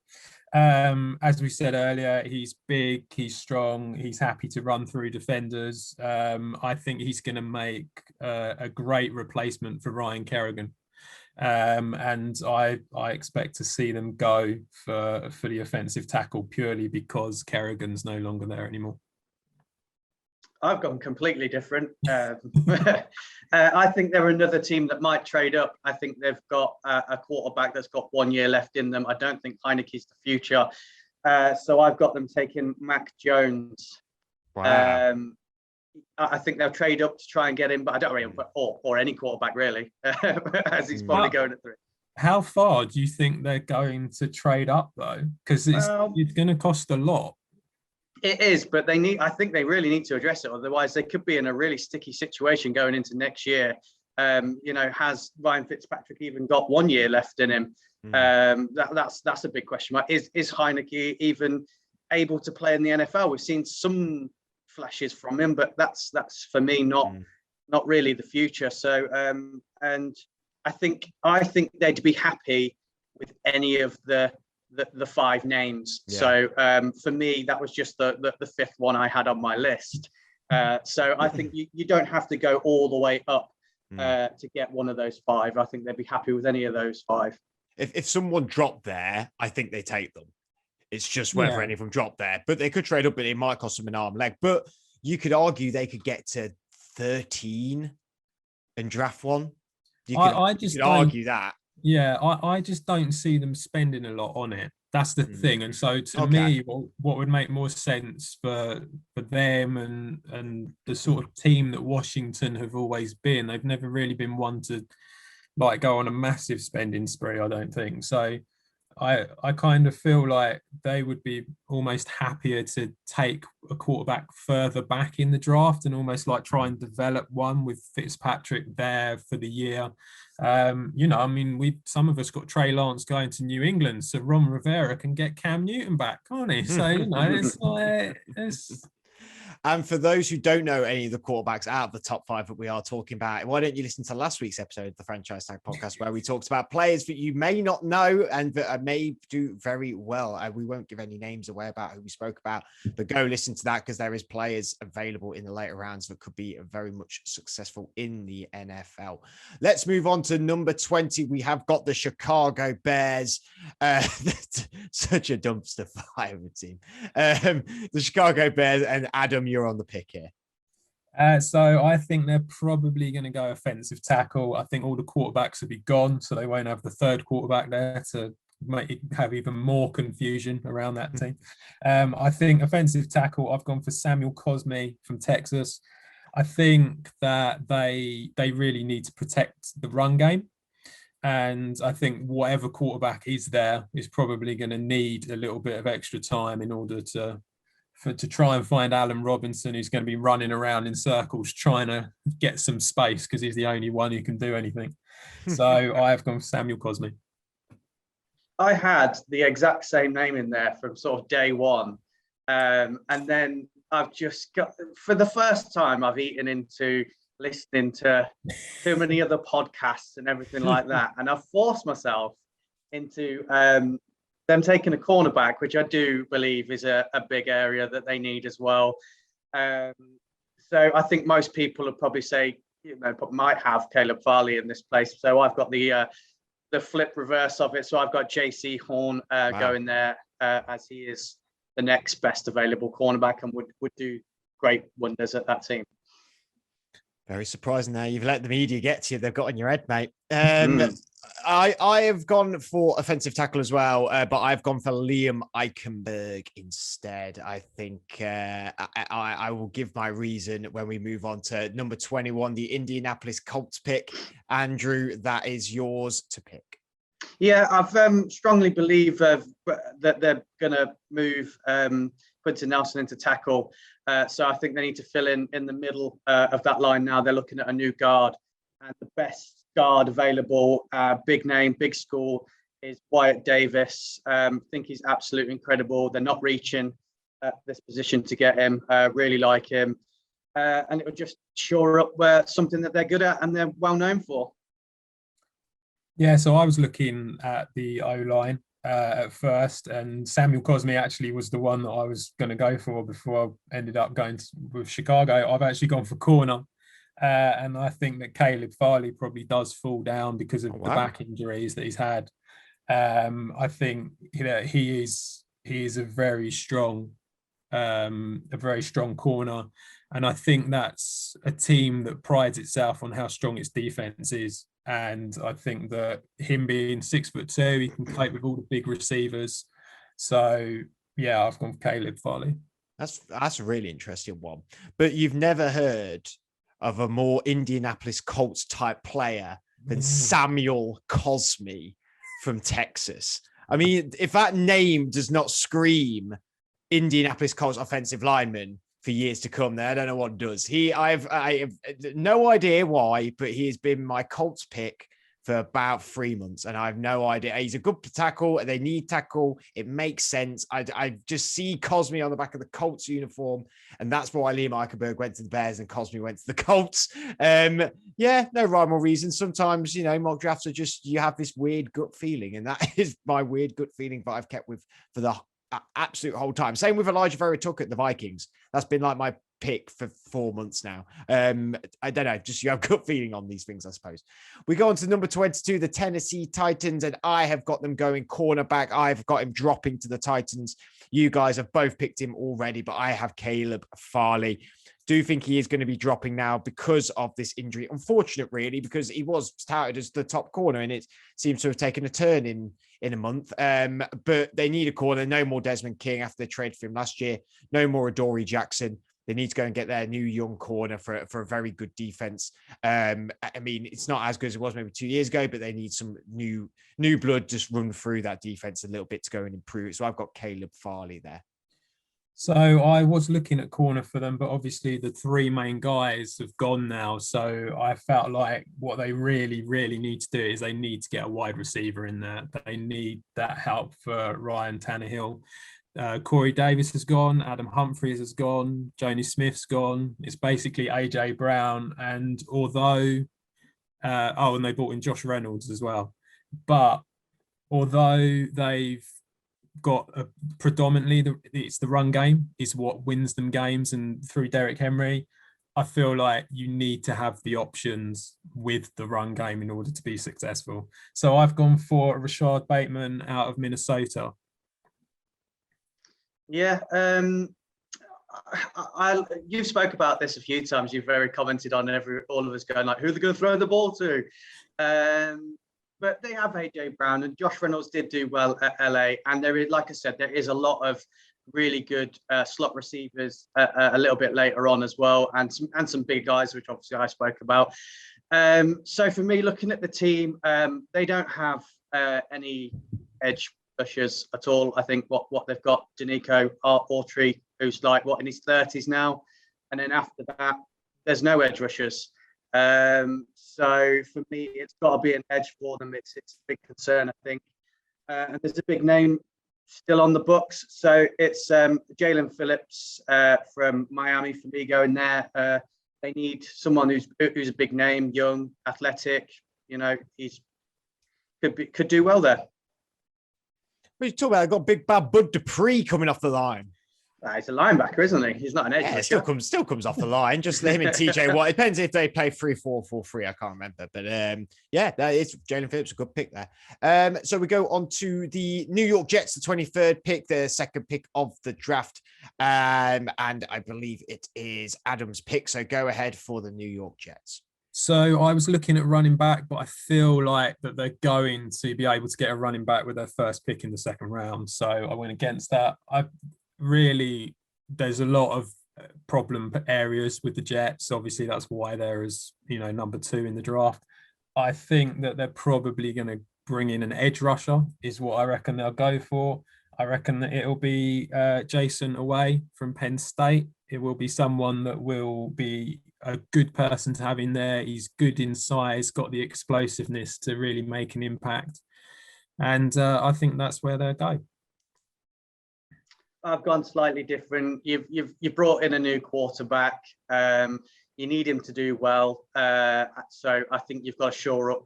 As we said earlier, he's big, he's strong, he's happy to run through defenders. I think he's going to make a great replacement for Ryan Kerrigan. And I expect to see them go for the offensive tackle purely because Kerrigan's no longer there anymore. I've gone completely different. I think they're another team that might trade up. I think they've got a quarterback that's got 1 year left in them. I don't think Heineke's the future. So I've got them taking Mac Jones. Wow. I think they'll trade up to try and get him, but I don't really, or any quarterback really, as he's probably going at 3. How far do you think they're going to trade up though? Because it's going to cost a lot. It is, but I think they really need to address it. Otherwise, they could be in a really sticky situation going into next year. Has Ryan Fitzpatrick even got 1 year left in him? That's a big question mark. Is Heineke even able to play in the NFL? We've seen some flashes from him, but that's for me not really the future. So and I think they'd be happy with any of the 5 names. Yeah. So for me, that was just the 5th one I had on my list. So I think you don't have to go all the way up to get one of those 5. I think they'd be happy with any of those 5. If someone dropped there, I think they take them. It's just whether any of them drop there. But they could trade up, but it might cost them an arm and leg. But you could argue they could get to 13 and draft one. You could argue that. Yeah, I just don't see them spending a lot on it. That's the thing. And so to me, what would make more sense for them and the sort of team that Washington have always been, they've never really been one to like go on a massive spending spree, I don't think. So I kind of feel like they would be almost happier to take a quarterback further back in the draft and almost like try and develop one with Fitzpatrick there for the year. Some of us got Trey Lance going to New England, so Ron Rivera can get Cam Newton back, can't he? So, it's like... And for those who don't know any of the quarterbacks out of the top 5 that we are talking about, why don't you listen to last week's episode of the Franchise Tag podcast, where we talked about players that you may not know and that may do very well. We won't give any names away about who we spoke about, but go listen to that because there is players available in the later rounds that could be very much successful in the NFL. Let's move on to number 20. We have got the Chicago Bears. Such a dumpster fire of a team. The Chicago Bears, and Adam, you're on the pick here. So I think they're probably going to go offensive tackle. I think all the quarterbacks will be gone, so they won't have the 3rd quarterback there to have even more confusion around that team. I think offensive tackle, I've gone for Samuel Cosme from Texas. I think that they really need to protect the run game. And I think whatever quarterback is there is probably going to need a little bit of extra time in order to try and find Allen Robinson, who's going to be running around in circles trying to get some space because he's the only one who can do anything. So I have gone for Samuel Cosme. I had the exact same name in there from sort of day one. And then I've just got, for the first time, I've eaten into listening to too many other podcasts and everything like that. And I've forced myself into them taking a cornerback, which I do believe is a big area that they need as well. So I think most people would probably say, might have Caleb Farley in this place. So I've got the flip reverse of it. So I've got JC Horn going there as he is the next best available cornerback and would do great wonders at that team. Very surprising now. You've let the media get to you. They've got in your head, mate. I have gone for offensive tackle as well, but I've gone for Liam Eichenberg instead. I think I will give my reason when we move on to number 21, the Indianapolis Colts pick. Andrew, that is yours to pick. Yeah, I've strongly believe that they're going to move Quentin Nelson into tackle. So I think they need to fill in the middle of that line now. They're looking at a new guard. And the best guard available, big name, big school, is Wyatt Davis. I think he's absolutely incredible. They're not reaching this position to get him. Really like him. And it would just shore up something that they're good at and they're well known for. Yeah, so I was looking at the O-line at first, and Samuel Cosme actually was the one that I was going to go for before I ended up going with Chicago. I've actually gone for corner, and I think that Caleb Farley probably does fall down because of the back injuries that he's had. I think he is a very strong corner. And I think that's a team that prides itself on how strong its defense is. And I think that him being 6'2", he can cope with all the big receivers. So yeah, I've gone for Caleb Farley. That's a really interesting one. But you've never heard of a more Indianapolis Colts type player than Samuel Cosmi from Texas. I mean, if that name does not scream Indianapolis Colts offensive lineman for years to come, then I don't know what does. I have no idea why, but he has been my Colts pick for about 3 months, and I have no idea. He's a good tackle. They need tackle. It makes sense. I just see Cosmi on the back of the Colts uniform, and that's why Liam Eichenberg went to the Bears and Cosmi went to the Colts. Yeah, no rhyme or reason. Sometimes, mock drafts are just, you have this weird gut feeling, and that is my weird gut feeling that I've kept with for the absolute whole time. Same with Elijah Vera Tucker at the Vikings. That's been like my pick for 4 months now. I don't know, just you have gut feeling on these things, I suppose. We go on to number 22, the Tennessee Titans, and I have got them going cornerback. I've got him dropping to the Titans. You guys have both picked him already, but I have Caleb Farley. Do think he is going to be dropping now because of this injury. Unfortunate, really, because he was touted as the top corner, and it seems to have taken a turn in a month. But they need a corner. No more Desmond King after they traded for him last year. No more Adoree Jackson. They need to go and get their new young corner for a very good defense. I mean, it's not as good as it was maybe 2 years ago, but they need some new blood just run through that defense a little bit to go and improve it. So I've got Caleb Farley there. So I was looking at corner for them, but obviously the three main guys have gone now. So I felt like what they really, really need to do is they need to get a wide receiver in there. They need that help for Ryan Tannehill. Corey Davis has gone. Adam Humphries has gone. Joni Smith's gone. It's basically AJ Brown. And although, and they brought in Josh Reynolds as well. But although they've got predominantly it's the run game is what wins them games, and through Derrick Henry, I feel like you need to have the options with the run game in order to be successful. So I've gone for Rashad Bateman out of Minnesota. Yeah, you've spoke about this a few times. You've very commented on all of us going like, who are they going to throw the ball to? But they have AJ Brown, and Josh Reynolds did do well at LA. And there is, like I said, there is a lot of really good slot receivers a little bit later on as well, and some big guys, which obviously I spoke about. So for me, looking at the team, they don't have any edge rushers at all. I think what they've got, Danico Autry, who's like in his 30s now, and then after that, there's no edge rushers. So for me, it's got to be an edge for them. It's a big concern, I think. And there's a big name still on the books. So it's Jalen Phillips from Miami for me going there. They need someone who's a big name, young, athletic. He's could do well there. What are you talking about? I've got big bad Bud Dupree coming off the line. He's a linebacker, isn't he? He's not an edge. Yeah, still comes off the line. Just him and TJ Watt. It depends if they play 3-4-4-3. I can't remember, but yeah, that is Jalen Phillips, a good pick there. So we go on to the New York Jets, the 23rd pick, the second pick of the draft, and I believe it is Adam's pick. So go ahead for the New York Jets. So I was looking at running back, but I feel like that they're going to be able to get a running back with their first pick in the second round. So I went against that. There's a lot of problem areas with the Jets. Obviously, that's why they're as number 2 in the draft. I think that they're probably going to bring in an edge rusher, is what I reckon they'll go for. I reckon that it'll be Jason Away from Penn State. It will be someone that will be a good person to have in there. He's good in size, got the explosiveness to really make an impact. And I think that's where they'll go. I've gone slightly different. You've brought in a new quarterback. You need him to do well. So I think you've got to shore up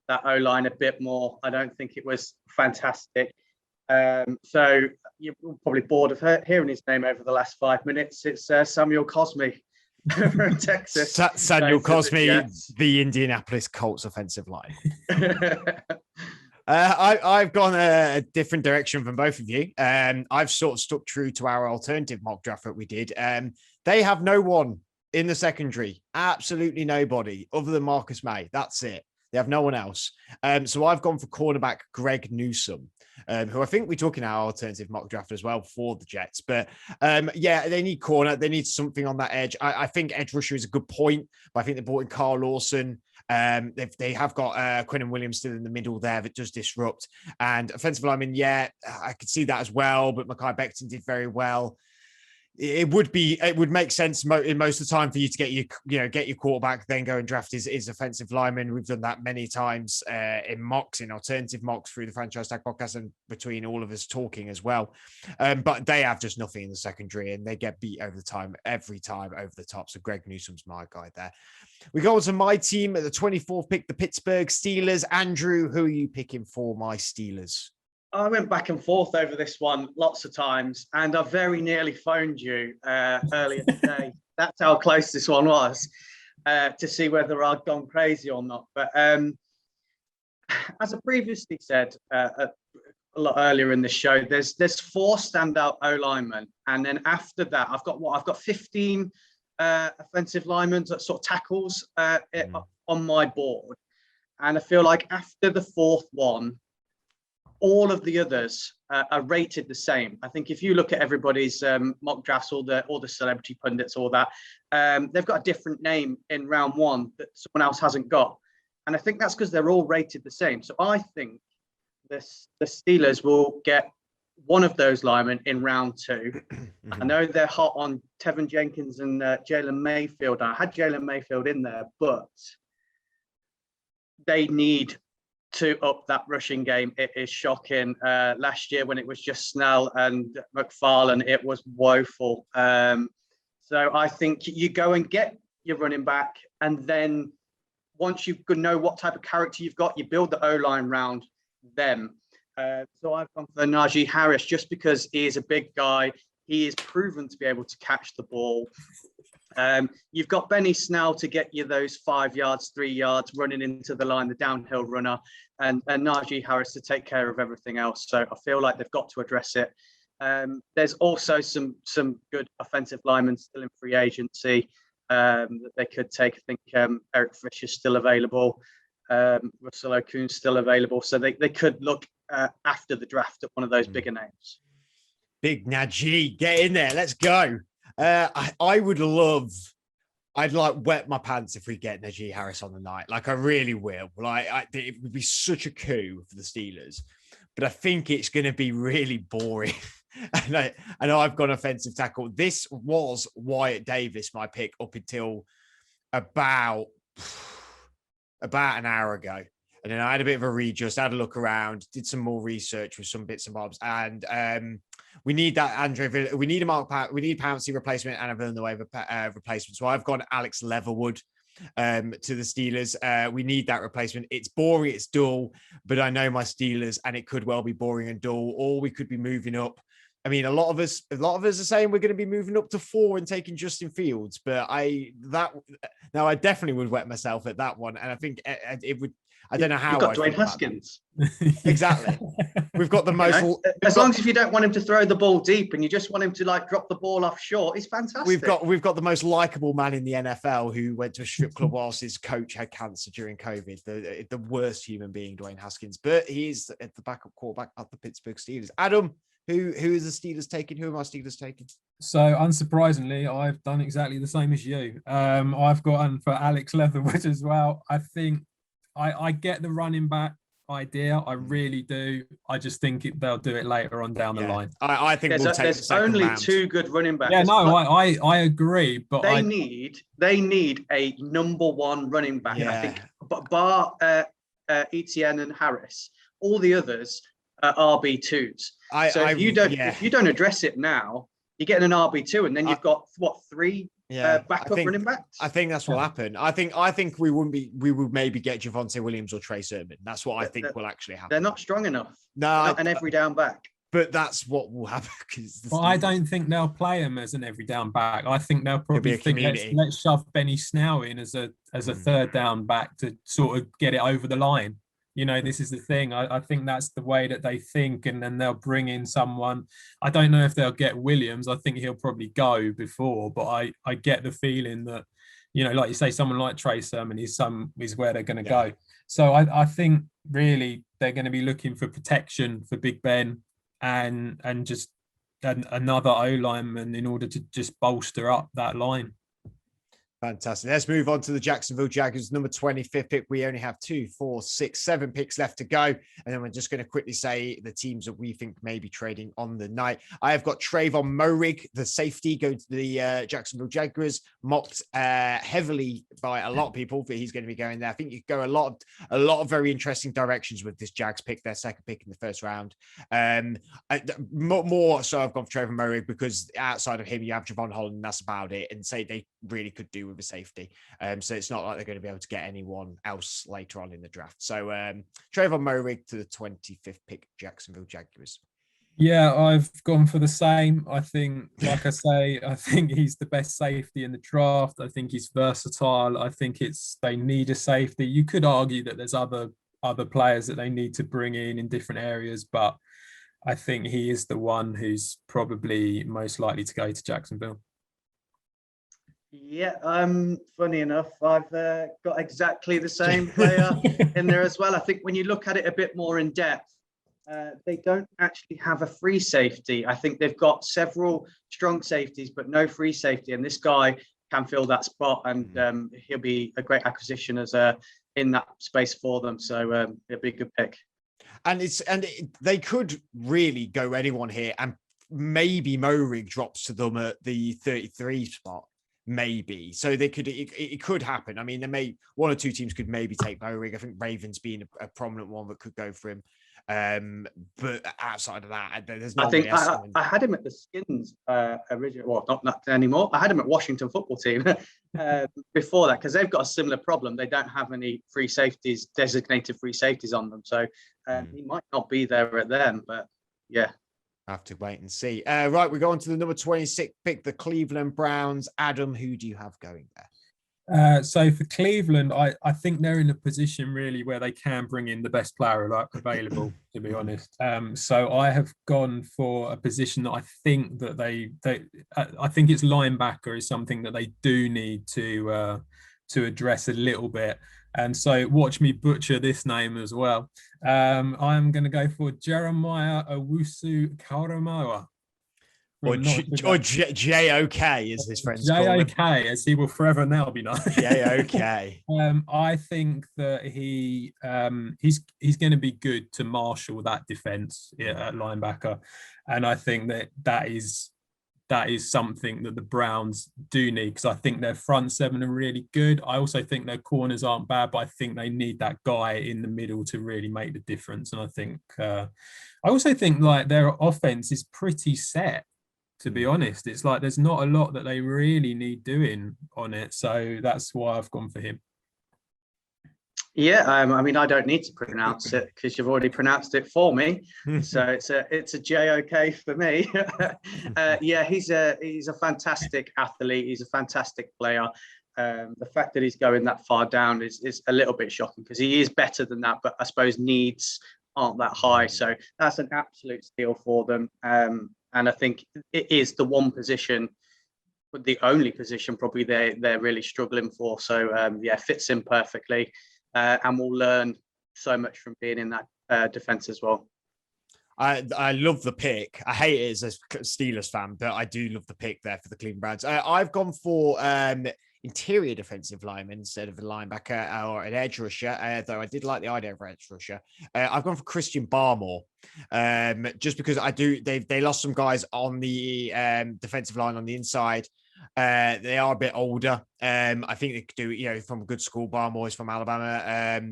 that O-line a bit more. I don't think it was fantastic. So you're probably bored of hearing his name over the last 5 minutes. It's Samuel Cosmi from Texas. Samuel Cosmi, the Indianapolis Colts offensive line. I've gone a different direction from both of you. I've sort of stuck true to our alternative mock draft that we did. They have no one in the secondary. Absolutely nobody other than Marcus May. That's it. They have no one else. So I've gone for cornerback Greg Newsome, who I think we took in our alternative mock draft as well for the Jets. But yeah, they need corner. They need something on that edge. I think edge rusher is a good point, but I think they brought in Carl Lawson. They have got Quinnen Williams still in the middle there that does disrupt. And offensive lineman, yeah, I could see that as well. But Mekhi Becton did very well. It would make sense in most of the time for you to get your quarterback, then go and draft his offensive lineman. We've done that many times in alternative mocks through the Franchise Tag podcast and between all of us talking as well. But they have just nothing in the secondary and they get beat every time over the top. So Greg Newsome's my guy there. We go on to my team at the 24th pick, the Pittsburgh Steelers. Andrew, who are you picking for my Steelers? I went back and forth over this one lots of times, and I very nearly phoned you earlier today. That's how close this one was to see whether I'd gone crazy or not. But as I previously said a lot earlier in the show, there's 4 standout O linemen, and then after that, I've got 15 offensive linemen, sort of tackles on my board, and I feel like after the 4th one, all of the others are rated the same. I think if you look at everybody's mock drafts, all the celebrity pundits, all that, they've got a different name in round 1 that someone else hasn't got. And I think that's because they're all rated the same. So I think the Steelers will get one of those linemen in round 2. I know they're hot on Tevin Jenkins and Jalen Mayfield. I had Jalen Mayfield in there, but they need to up that rushing game. It is shocking. Last year when it was just Snell and McFarlane, it was woeful. So I think you go and get your running back, and then once you know what type of character you've got, you build the O-line round them. So I've gone for Najee Harris just because he is a big guy. He is proven to be able to catch the ball. You've got Benny Snell to get you those 5 yards, 3 yards running into the line, the downhill runner, and Najee Harris to take care of everything else. So I feel like they've got to address it. There's also some good offensive linemen still in free agency that they could take. I think Eric Fisher's still available. Russell Okun's still available. So they could look after the draft at one of those bigger names. Big Nadjie, get in there. Let's go. I would love, I'd like wet my pants if we get Najee Harris on the night. Like I really will. Like it would be such a coup for the Steelers, but I think it's going to be really boring. And I know I've gone offensive tackle. This was Wyatt Davis, my pick up until about an hour ago. And then I had a bit of a readjust, had a look around, did some more research with some bits and bobs. And we need that Andre. We need we need Pouncey replacement and a Villanueva replacement. So I've gone Alex Leatherwood to the Steelers. We need that replacement. It's boring, it's dull, but I know my Steelers, and it could well be boring and dull, or we could be moving up. I mean, a lot of us are saying we're going to be moving up to 4 and taking Justin Fields, but I definitely would wet myself at that one, and I think it would. I don't know how. You've got Dwayne Haskins. Exactly. We've got the most. As long as you don't want him to throw the ball deep and you just want him to like drop the ball off short, he's fantastic. We've got the most likable man in the NFL who went to a strip club whilst his coach had cancer during COVID. The worst human being, Dwayne Haskins, but he's at the backup quarterback at the Pittsburgh Steelers. Adam, who is the Steelers taking? Who are my Steelers taking? So unsurprisingly, I've done exactly the same as you. I've gone for Alex Leatherwood as well. I think. I get the running back idea. I really do. I just think they'll do it later on down the line. I think there's only round. 2 good running backs. Yeah, no, I agree. But they need a number 1 running back. Yeah. I think, but bar Etienne and Harris, all the others are RB2s. If you don't address it now, you're getting an RB2, and then you've got 3 backup running backs. I think that's what happened. I think we would maybe get Javonte Williams or Trey Sermon. That's what I think will actually happen. They're not strong enough. No, an every down back. But that's what will happen. But I don't think they'll play him as an every down back. I think they'll probably think let's shove Benny Snell in as a 3rd down back to sort of get it over the line. This is the thing. I think that's the way that they think, and then they'll bring in someone. I don't know if they'll get Williams. I think he'll probably go before, but I get the feeling that, like you say, someone like Trey Sermon is where they're going to go. So I think really they're going to be looking for protection for Big Ben and just another O-lineman in order to just bolster up that line. Fantastic. Let's move on to the Jacksonville Jaguars, number 25th pick. We only have 2, 4, 6, 7 picks left to go. And then we're just going to quickly say the teams that we think may be trading on the night. I have got Trayvon Moehrig, the safety, going to the Jacksonville Jaguars, mocked heavily by a lot of people that he's going to be going there. I think you could go a lot of very interesting directions with this Jags pick, their second pick in the first round. More so I've gone for Trayvon Moehrig because outside of him, you have Javon Holland, and that's about it. And say they really could do with a safety. So it's not like they're going to be able to get anyone else later on in the draft. So Trayvon Moehrig to the 25th pick, Jacksonville Jaguars. Yeah, I've gone for the same. I think, like I say, I think he's the best safety in the draft. I think he's versatile. I think they need a safety. You could argue that there's other players that they need to bring in different areas, but I think he is the one who's probably most likely to go to Jacksonville. Yeah, funny enough, I've got exactly the same player in there as well. I think when you look at it a bit more in depth, they don't actually have a free safety. I think they've got several strong safeties, but no free safety. And this guy can fill that spot, and he'll be a great acquisition as in that space for them. So it'll be a good pick. And they could really go anyone here, and maybe Moehrig drops to them at the 33 spot. Maybe. So they could, it could happen. I mean, one or two teams could maybe take Moehrig. I think Ravens being a prominent one that could go for him. But outside of that, there's no. I think I had him at the Skins originally. Well, not anymore. I had him at Washington football team before that, because they've got a similar problem. They don't have any free safeties, designated free safeties on them. So he might not be there at them, but yeah. Have to wait and see. Right, we go on to the number 26 pick, the Cleveland Browns. Adam, who do you have going there? So for Cleveland, I think they're in a position really where they can bring in the best player available, to be honest. So I have gone for a position that I think that I think it's linebacker is something that they do need to address a little bit. And so watch me butcher this name as well. I'm going to go for Jeremiah Owusu-Koramoah. Or J-O-K, as his friends call him. J-O-K, as he will forever now be known. J-O-K. I think that he's going to be good to marshal that defense at linebacker. And I think that is something that the Browns do need, because I think their front seven are really good. I also think their corners aren't bad, but I think they need that guy in the middle to really make the difference. And I think I also think like their offense is pretty set, to be honest. It's like there's not a lot that they really need doing on it. So that's why I've gone for him. Yeah, I mean, I don't need to pronounce it because you've already pronounced it for me. So it's a J-O-K for me. Yeah, he's a fantastic athlete. He's a fantastic player. The fact that he's going that far down is a little bit shocking, because he is better than that, but I suppose needs aren't that high. So that's an absolute steal for them. And I think it is the one position, the only position probably they're really struggling for. So yeah, fits in perfectly. And we'll learn so much from being in that defense as well. I love the pick. I hate it as a Steelers fan, but I do love the pick there for the Cleveland Browns. I've gone for interior defensive lineman instead of a linebacker or an edge rusher, though I did like the idea of an edge rusher. I've gone for Christian Barmore, just because they lost some guys on the defensive line on the inside. They are a bit older. I think they could do, from a good school. Barmore is from Alabama.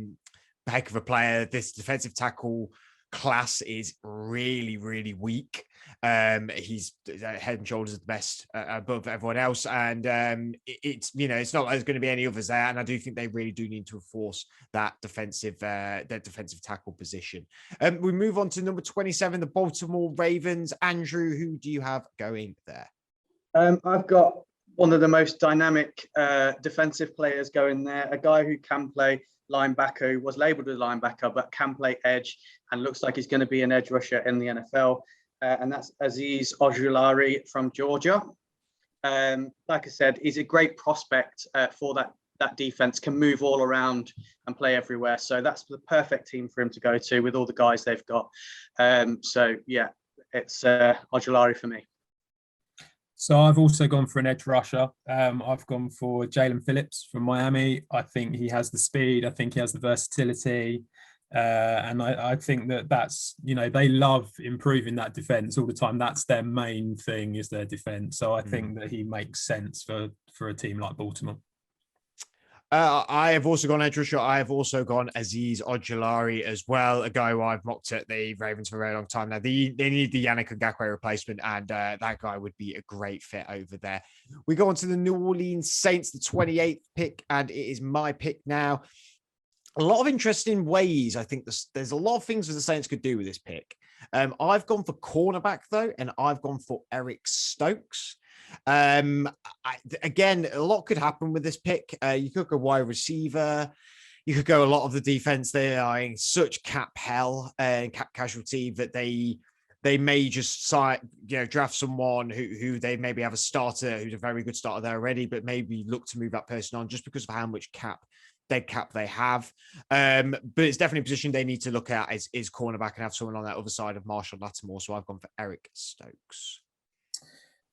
Heck of a player. This defensive tackle class is really, really weak. He's head and shoulders the best above everyone else. And it's not like there's going to be any others there. And I do think they really do need to enforce that defensive tackle position. We move on to number 27, the Baltimore Ravens. Andrew, who do you have going there? I've got one of the most dynamic defensive players going there, a guy who can play linebacker who was labelled as linebacker, but can play edge and looks like he's going to be an edge rusher in the NFL. And that's Azeez Ojulari from Georgia. Like I said, he's a great prospect for that defense, can move all around and play everywhere. So that's the perfect team for him to go to with all the guys they've got. So yeah, it's Ojulari for me. So I've also gone for an edge rusher. I've gone for Jalen Phillips from Miami. I think he has the speed. I think he has the versatility. And I think that's, they love improving that defense all the time. That's their main thing, is their defense. So I think that he makes sense for a team like Baltimore. I have also gone edge rusher. I have also gone Azeez Ojulari as well, a guy who I've mocked at the Ravens for a very long time now. They need the Yannick Ngakoue replacement, and that guy would be a great fit over there. We go on to the New Orleans Saints, the 28th pick, and it is my pick now. A lot of interesting ways. I think there's a lot of things that the Saints could do with this pick. I've gone for cornerback, though, and I've gone for Eric Stokes. Again, a lot could happen with this pick. You could go wide receiver. You could go a lot of the defense. They are in such cap hell and cap casualty that they may just draft someone who they maybe have a starter who's a very good starter there already, but maybe look to move that person on just because of how much dead cap they have. But it's definitely a position they need to look at is cornerback and have someone on that other side of Marshall Lattimore. So I've gone for Eric Stokes.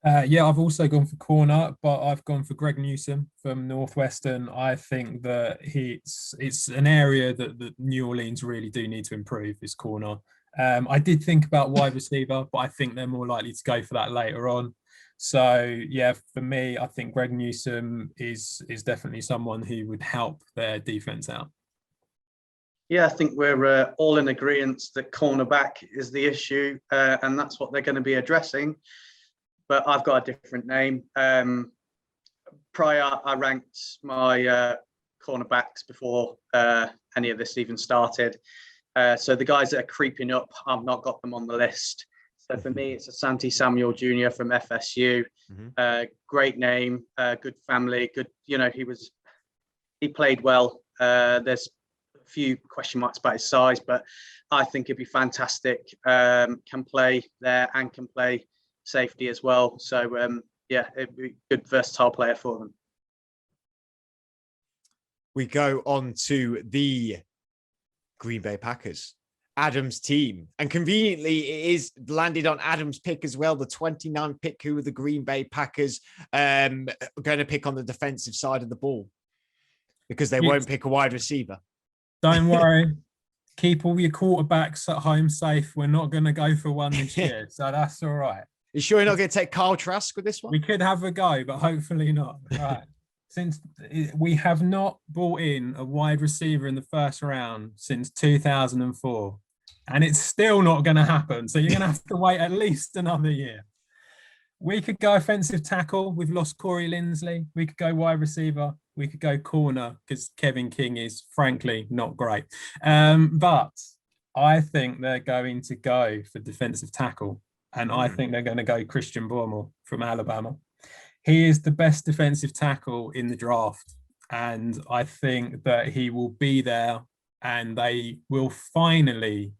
I've also gone for corner, but I've gone for Greg Newsome from Northwestern. I think that it's an area that New Orleans really do need to improve, is corner. I did think about wide receiver, but I think they're more likely to go for that later on. So yeah, for me, I think Greg Newsome is definitely someone who would help their defense out. Yeah, I think we're all in agreement that cornerback is the issue, and that's what they're going to be addressing. But I've got a different name. Prior, I ranked my cornerbacks before any of this even started. So the guys that are creeping up, I've not got them on the list. So for me, it's a Santi Samuel Jr. from FSU. Great name, good family, good. He played well. There's a few question marks about his size, but I think he'd be fantastic. Can play there and can play safety as well. So it'd be a good versatile player for them. We go on to the Green Bay Packers, Adam's team, and conveniently it is landed on Adam's pick as well, the 29th pick, who are the Green Bay Packers going to pick on the defensive side of the ball because they won't pick a wide receiver. Don't worry. Keep all your quarterbacks at home safe. We're not going to go for one this year, so that's all right. You sure you're not going to take Kyle Trask with this one? We could have a go, but hopefully not. Right. Since we have not brought in a wide receiver in the first round since 2004, and it's still not going to happen. So you're going to have to wait at least another year. We could go offensive tackle. We've lost Corey Linsley. We could go wide receiver. We could go corner because Kevin King is frankly not great. But I think they're going to go for defensive tackle. And I think they're going to go Christian Bormel from Alabama. He is the best defensive tackle in the draft. And I think that he will be there and they will finally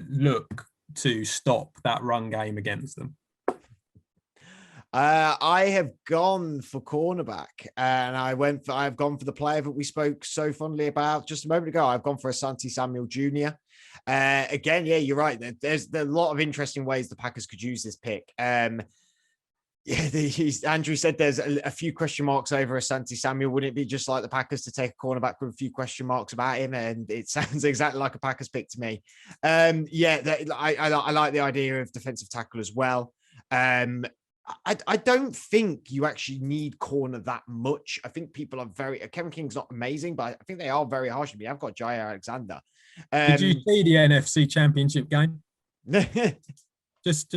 look to stop that run game against them. I have gone for cornerback, and I've gone for the player that we spoke so fondly about just a moment ago. I've gone for a Santi Samuel Jr. Again, yeah, you're right. There's a lot of interesting ways the Packers could use this pick. Andrew said there's a few question marks over a Santi Samuel. Wouldn't it be just like the Packers to take a cornerback with a few question marks about him? And it sounds exactly like a Packers pick to me. I like the idea of defensive tackle as well. I don't think you actually need corner that much. I think people are Kevin King's not amazing, but I think they are very harsh on me. I've got Jair Alexander. Did you see the NFC Championship game? just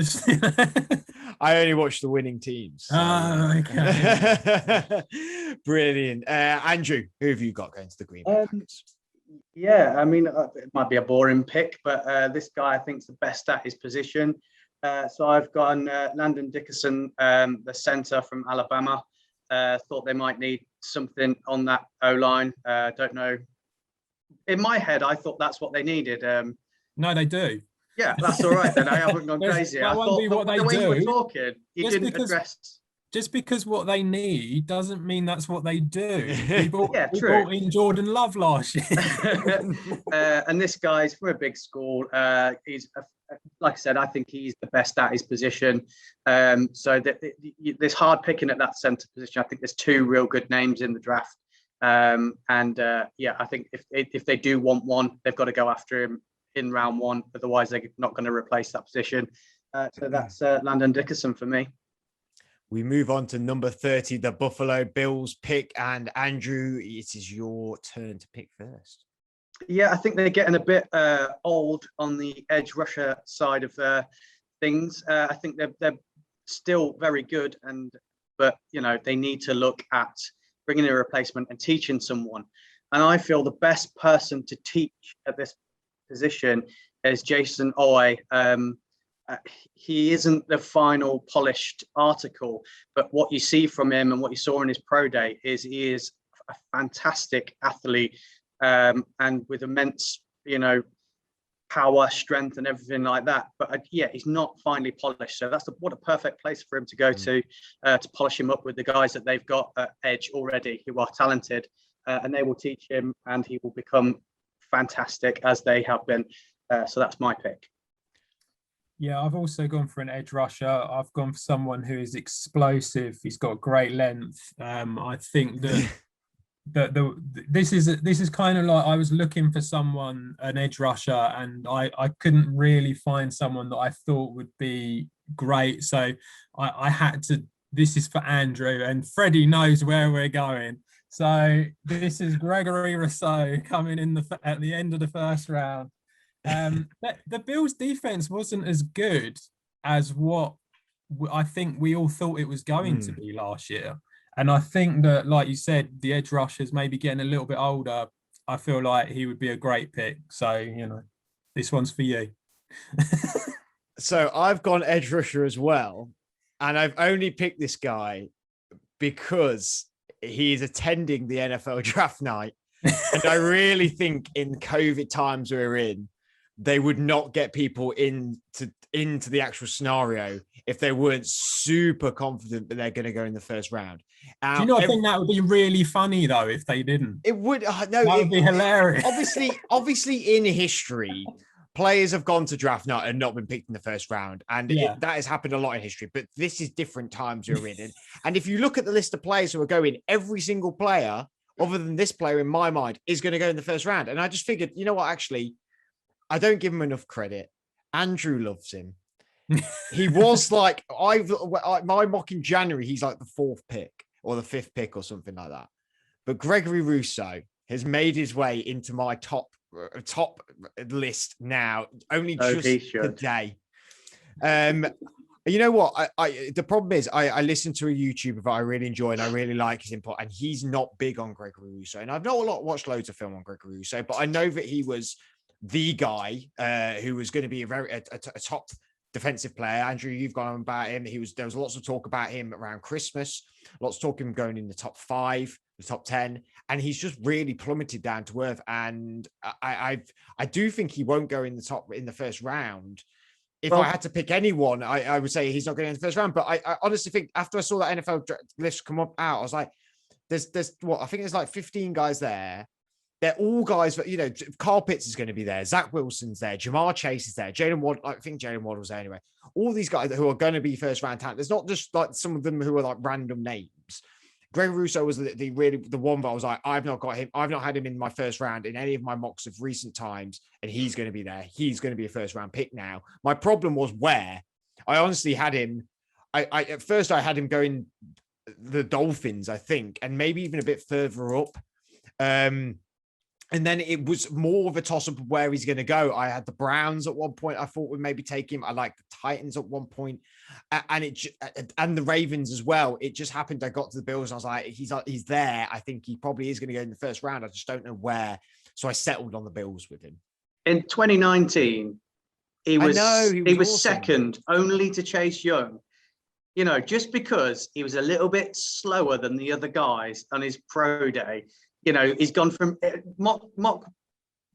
I only watched the winning teams. So. Okay. Brilliant. Andrew, who have you got going to the Green Bay Packers? Yeah, I mean, it might be a boring pick, but this guy I think is the best at his position. So I've gone Landon Dickerson, the center from Alabama. Thought they might need something on that O-line. Don't know in my head, I thought that's what they needed. No, they do. Yeah, that's all right then. I haven't gone crazy. I thought the way you were talking, you didn't address. Just because what they need doesn't mean that's what they do. We brought in Jordan Love last year. And this guy's from a big school. He's, like I said, I think he's the best at his position. So there's hard picking at that centre position. I think there's two real good names in the draft. I think if they do want one, they've got to go after him in round one. Otherwise, they're not going to replace that position. So that's Landon Dickerson for me. We move on to number 30, the Buffalo Bills pick. And Andrew, it is your turn to pick first. Yeah, I think they're getting a bit old on the edge rusher side of things. I think they're still very good, but they need to look at bringing in a replacement and teaching someone. And I feel the best person to teach at this position is Jason Owe. He isn't the final polished article, but what you see from him and what you saw in his pro day is he is a fantastic athlete, and with immense, power, strength, and everything like that. But he's not finely polished. So what a perfect place for him to go to polish him up with the guys that they've got at edge already, who are talented, and they will teach him, and he will become fantastic as they have been. So that's my pick. Yeah, I've also gone for an edge rusher. I've gone for someone who is explosive. He's got great length. I think that this is kind of like I was looking for an edge rusher, and I couldn't really find someone that I thought would be great. So I had to. This is for Andrew, and Freddie knows where we're going. So this is Gregory Rousseau coming in at the end of the first round. The Bills' defense wasn't as good as what I think we all thought it was going to be last year. And I think that, like you said, the edge rushers maybe getting a little bit older. I feel like he would be a great pick. So, this one's for you. So I've gone edge rusher as well. And I've only picked this guy because he's attending the NFL draft night. And I really think in COVID times we're in, they would not get people into the actual scenario if they weren't super confident that they're going to go in the first round. Do you not think that would be really funny though if they didn't? It would. No, that would be hilarious. Obviously, in history, players have gone to draft night and not been picked in the first round, and that has happened a lot in history. But this is different times we're in, and if you look at the list of players who are going, every single player, other than this player, in my mind, is going to go in the first round. And I just figured, you know what, actually, I don't give him enough credit. Andrew loves him. He was like, my mock in January, he's like the 4th pick or the 5th pick or something like that. But Gregory Rousseau has made his way into my top list now, only just today. You know what? The problem is I listen to a YouTuber that I really enjoy and I really like his input, and he's not big on Gregory Rousseau. And I've not watched loads of film on Gregory Rousseau, but I know that he was the guy who was going to be a top defensive player. Andrew, you've gone about him. There was lots of talk about him around Christmas, lots of talk of him going in the top 5, the top 10, and he's just really plummeted down to earth. And I do think he won't go in the first round. If I had to pick anyone, I would say he's not going in the first round. But I honestly think after I saw that NFL list come out, I was like, there's what I think there's like 15 guys there. They're all guys that, Carl Pitts is going to be there. Zach Wilson's there. Jamar Chase is there. Jaylen Waddle, I think Jaylen Waddle was there anyway. All these guys who are going to be first round talent. There's not just like some of them who are like random names. Greg Russo was the one that I was like, I've not got him. I've not had him in my first round in any of my mocks of recent times. And he's going to be there. He's going to be a first round pick now. My problem was where I honestly had him. At first I had him going the Dolphins, I think, and maybe even a bit further up. And then it was more of a toss-up of where he's going to go. I had the Browns at one point. I thought would maybe take him. I liked the Titans at one point, and the Ravens as well. It just happened. I got to the Bills. And I was like, he's there. I think he probably is going to go in the first round. I just don't know where. So I settled on the Bills with him. In 2019, he was awesome. Second only to Chase Young. Just because he was a little bit slower than the other guys on his pro day. He's gone from mock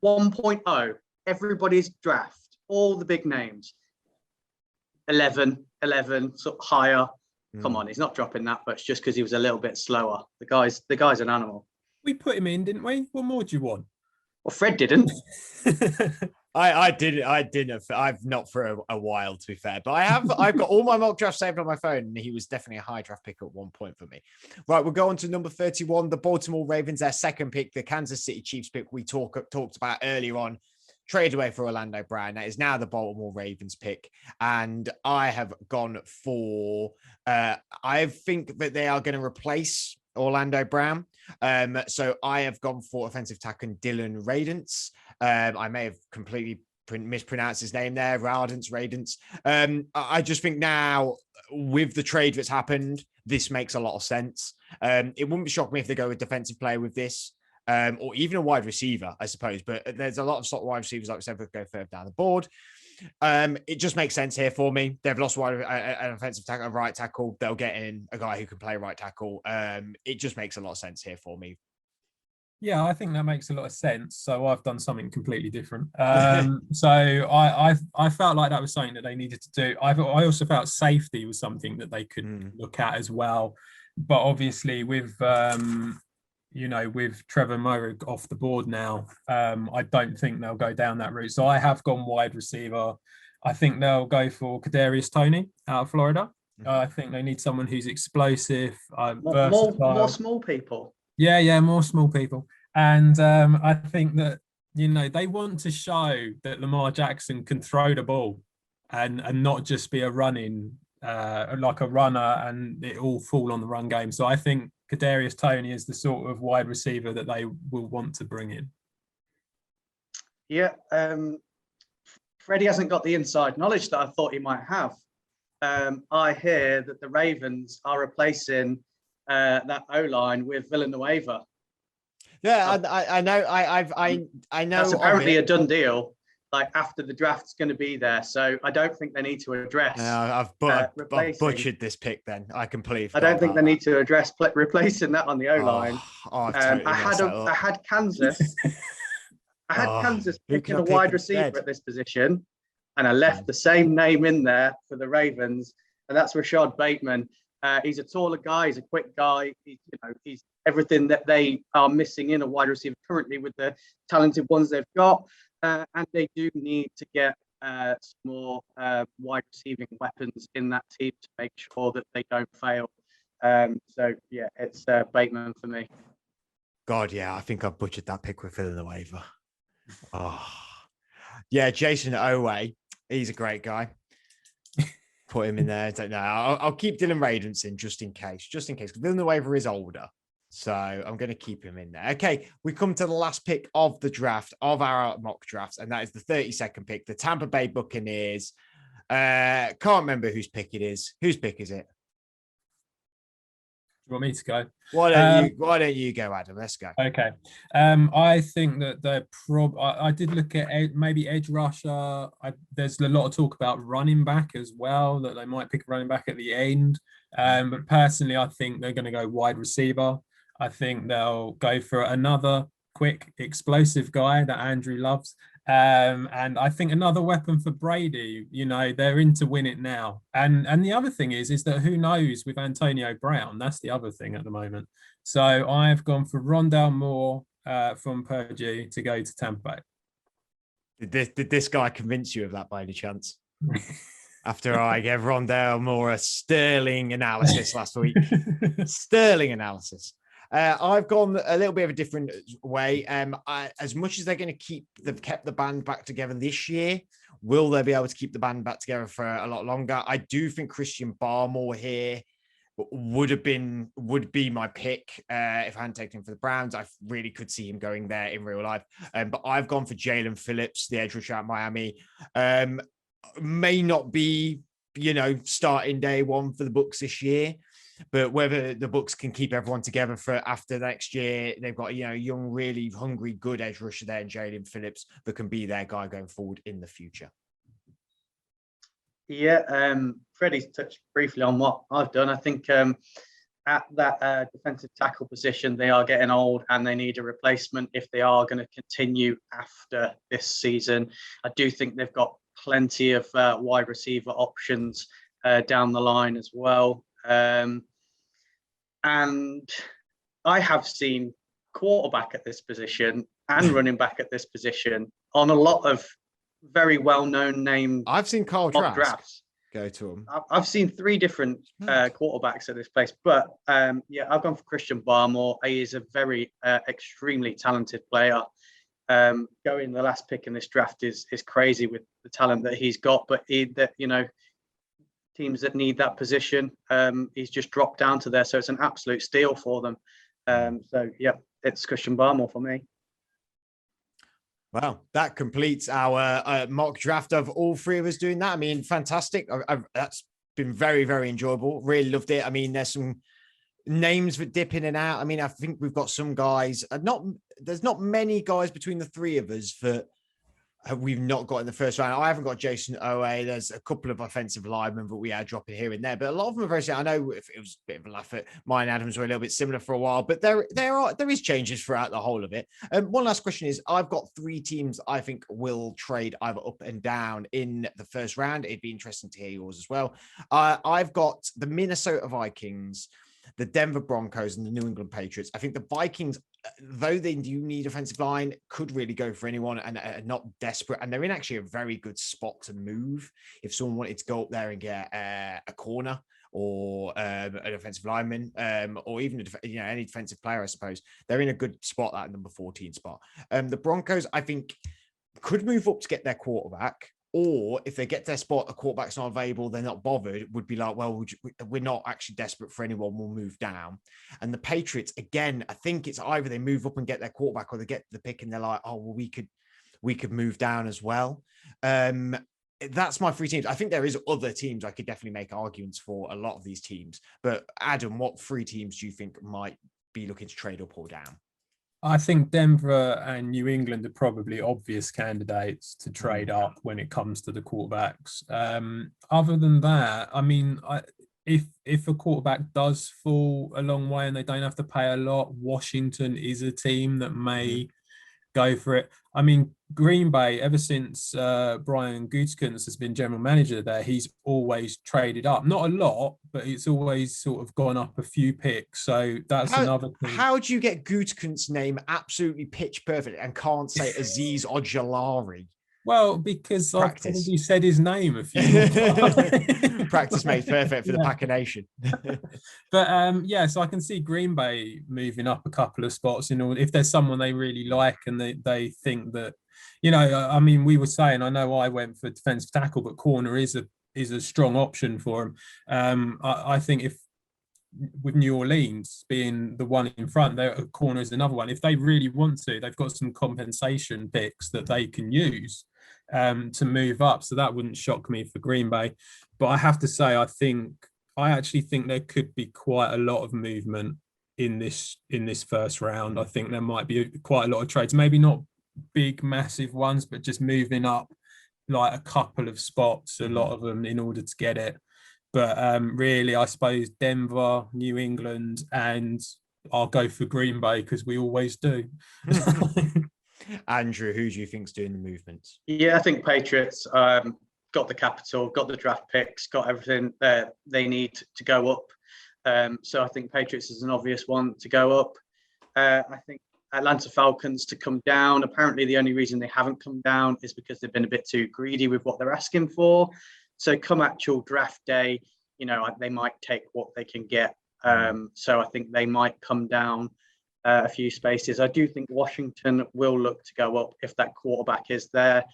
1.0, everybody's draft, all the big names, 11, sort of higher. Come on, he's not dropping that much just because he was a little bit slower. The guy's an animal. We put him in, didn't we? What more do you want? Well, Fred didn't. I didn't. I've not for a while, to be fair, but I've got all my mock drafts saved on my phone, and he was definitely a high draft pick at one point for me. Right, we'll go on to number 31, the Baltimore Ravens, their second pick, the Kansas City Chiefs pick we talked about earlier on, traded away for Orlando Brown. That is now the Baltimore Ravens pick, and I have gone for. I think that they are going to replace Orlando Brown. So I have gone for offensive tackle Dylan Radence. I may have completely mispronounced his name there, Radence. I just think now with the trade that's happened, this makes a lot of sense. It wouldn't shock me if they go with defensive player with this, or even a wide receiver, I suppose. But there's a lot of wide receivers, like we said, that go further down the board. It just makes sense here for me. They've lost an offensive tackle, a right tackle. They'll get in a guy who can play right tackle. It just makes a lot of sense here for me. Yeah, I think that makes a lot of sense. So I've done something completely different. So I felt like that was something that they needed to do. I also felt safety was something that they could look at as well. But obviously with with Trevor Murray off the board now, I don't think they'll go down that route. So I have gone wide receiver. I think they'll go for Kadarius Toney out of Florida. I think they need someone who's explosive, more small people. Yeah, more small people. And I think that, they want to show that Lamar Jackson can throw the ball and not just be a running, like a runner, and it all fall on the run game. So I think Kadarius Toney is the sort of wide receiver that they will want to bring in. Yeah, Freddie hasn't got the inside knowledge that I thought he might have. I hear that the Ravens are replacing that O-line with Villanueva. Yeah, I know. I know. That's apparently a done deal. Like after the draft's going to be there, so I don't think they need to address. I've butchered this pick. Then I completely. I don't think they need to address replacing that on the O-line. Totally I had Kansas. I had Kansas picking a wide receiver at this position, and I left the same name in there for the Ravens, and that's Rashad Bateman. He's a taller guy. He's a quick guy. He's everything that they are missing in a wide receiver currently with the talented ones they've got. And they do need to get some more wide receiving weapons in that team to make sure that they don't fail. So, yeah, it's Bateman for me. God, yeah, I think I've butchered that pick with Villanueva. Yeah, Jason Owe, he's a great guy. Put him in there. I don't know. I'll keep Dylan Radence in just in case. Villanueva is older. So I'm going to keep him in there. Okay, we come to the last pick of the draft, of our mock drafts, and that is the 32nd pick, the Tampa Bay Buccaneers. Can't remember whose pick it is. Whose pick is it? You want me to go? Why don't you go, Adam? Let's go. Okay. I think that they're I did look at maybe edge rusher. There's a lot of talk about running back as well, that they might pick a running back at the end. But personally, I think they're going to go wide receiver. I think they'll go for another quick, explosive guy that Andrew loves. And I think another weapon for Brady. They're in to win it now. And the other thing is that who knows with Antonio Brown? That's the other thing at the moment. So I've gone for Rondale Moore from Purdue to go to Tampa Bay. Did this guy convince you of that by any chance? After I gave Rondale Moore a sterling analysis last week. Sterling analysis. I've gone a little bit of a different way. As much as they've kept the band back together this year, will they be able to keep the band back together for a lot longer? I do think Christian Barmore here would be my pick if I hadn't taken him for the Browns. I really could see him going there in real life. But I've gone for Jalen Phillips, the edge rusher at Miami. May not be, starting day one for the Bucs this year, but whether the Bucs can keep everyone together for after next year, they've got, young, really hungry, good edge rusher there in Jalen Phillips that can be their guy going forward in the future. Yeah, Freddie's touched briefly on what I've done. I think at that defensive tackle position, they are getting old and they need a replacement if they are going to continue after this season. I do think they've got plenty of wide receiver options down the line as well. And I have seen quarterback at this position and running back at this position on a lot of very well-known named I've seen Carl mock Trask drafts. go to him. I've seen 3 different quarterbacks at this place, but I've gone for Christian Barmore. He is a very extremely talented player. Going the last pick in this draft is crazy with the talent that he's got, but teams that need that position, he's just dropped down to there, so it's an absolute steal for them. It's Christian Barmore for me. Wow, that completes our mock draft of all 3 of us doing that. I mean, fantastic. That's been very, very enjoyable. Really loved it. I mean, there's some names that dip in and out. I mean, I think we've got some guys. There's not many guys between the 3 of us that we've not got in the first round. I haven't got Jason Owe. There's a couple of offensive linemen that we are dropping here and there, but a lot of them are very similar. I know it was a bit of a laugh at mine. Adams were a little bit similar for a while, but there is changes throughout the whole of it. One last question is, I've got 3 teams I think will trade either up and down in the first round. It'd be interesting to hear yours as well. I've got the Minnesota Vikings, the Denver Broncos, and the New England Patriots. I think the Vikings, though they do need offensive line, could really go for anyone and are not desperate. And they're in actually a very good spot to move if someone wanted to go up there and get a corner or an offensive lineman, or even any defensive player, I suppose. They're in a good spot, that number 14 spot. The Broncos, I think, could move up to get their quarterback. Or if they get their spot, a quarterback's not available, they're not bothered, would be like, well, we're not actually desperate for anyone, we'll move down. And the Patriots, again, I think it's either they move up and get their quarterback or they get the pick and they're like, oh, well, we could move down as well. That's my 3 teams. I think there is other teams I could definitely make arguments for a lot of these teams. But Adam, what 3 teams do you think might be looking to trade up or down? I think Denver and New England are probably obvious candidates to trade up when it comes to the quarterbacks. Other than that, I mean, if a quarterback does fall a long way and they don't have to pay a lot, Washington is a team that may go for it. I mean, Green Bay, ever since Brian Gutekunst has been general manager there, he's always traded up. Not a lot, but it's always sort of gone up a few picks. So that's another thing. How do you get Gutekunst's name absolutely pitch perfect and can't say Azeez Ojulari? Well, because I probably said his name a few times. Practice makes perfect for the Packer Nation. But so I can see Green Bay moving up a couple of spots in order if there's someone they really like and they think that, I mean, we were saying, I know I went for defensive tackle, but corner is a strong option for him. I think if with New Orleans being the one in front, their corner is another one. If they really want to, they've got some compensation picks that they can use to move up. So that wouldn't shock me for Green Bay. But I have to say, I actually think there could be quite a lot of movement in this first round. I think there might be quite a lot of trades, maybe not big, massive ones, but just moving up like a couple of spots, a lot of them in order to get it. But really, I suppose Denver, New England, and I'll go for Green Bay because we always do. Andrew, who do you think's doing the movements? Yeah, I think Patriots got the capital, got the draft picks, got everything they need to go up. So I think Patriots is an obvious one to go up. I think Atlanta Falcons to come down. Apparently, the only reason they haven't come down is because they've been a bit too greedy with what they're asking for. So come actual draft day, they might take what they can get. So I think they might come down a few spaces. I do think Washington will look to go up if that quarterback is there.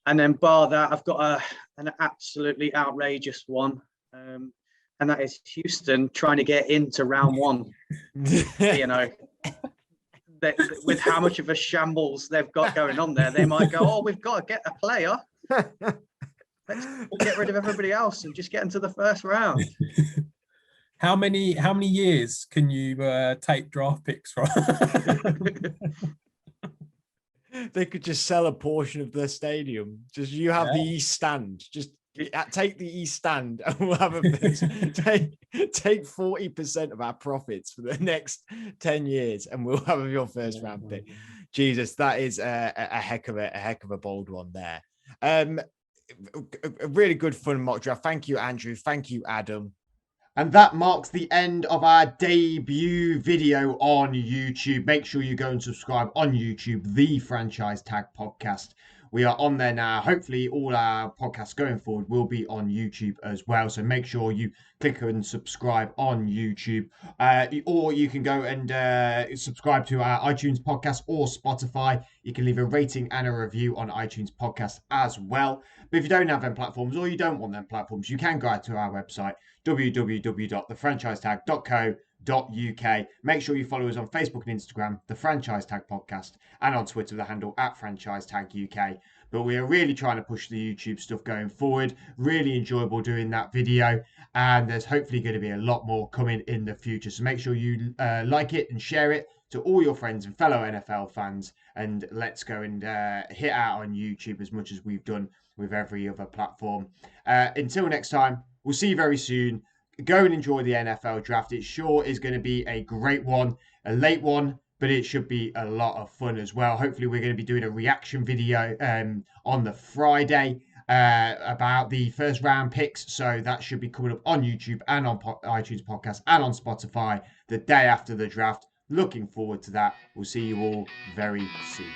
And then bar that, I've got an absolutely outrageous one. And that is Houston trying to get into round 1. With how much of a shambles they've got going on there, they might go, oh, we've got to get a player. Let's get rid of everybody else and just get into the first round. How many years can you take draft picks from? They could just sell a portion of their stadium. Just you have the East Stand. Just take the East Stand and we'll have take 40% of our profits for the next 10 years and we'll have your first round pick. Jesus, that is a heck of a bold one there. A really good fun mock draft. Thank you, Andrew. Thank you, Adam. And that marks the end of our debut video on YouTube. Make sure you go and subscribe on YouTube, the Franchise Tag Podcast. We are on there now. Hopefully all our podcasts going forward will be on YouTube as well. So make sure you click and subscribe on YouTube. Or you can go and subscribe to our iTunes podcast or Spotify. You can leave a rating and a review on iTunes podcast as well. But if you don't have them platforms or you don't want them platforms, you can go out to our website, www.thefranchisetag.co.uk. Make sure you follow us on Facebook and Instagram, The Franchise Tag Podcast, and on Twitter, the handle @FranchiseTagUK. But we are really trying to push the YouTube stuff going forward. Really enjoyable doing that video. And there's hopefully going to be a lot more coming in the future. So make sure you like it and share it to all your friends and fellow NFL fans. And let's go and hit out on YouTube as much as we've done with every other platform. Until next time, we'll see you very soon. Go and enjoy the NFL draft. It sure is going to be a great one, a late one, but it should be a lot of fun as well. Hopefully, we're going to be doing a reaction video on the Friday about the first round picks. So that should be coming up on YouTube and on iTunes podcast and on Spotify the day after the draft. Looking forward to that. We'll see you all very soon.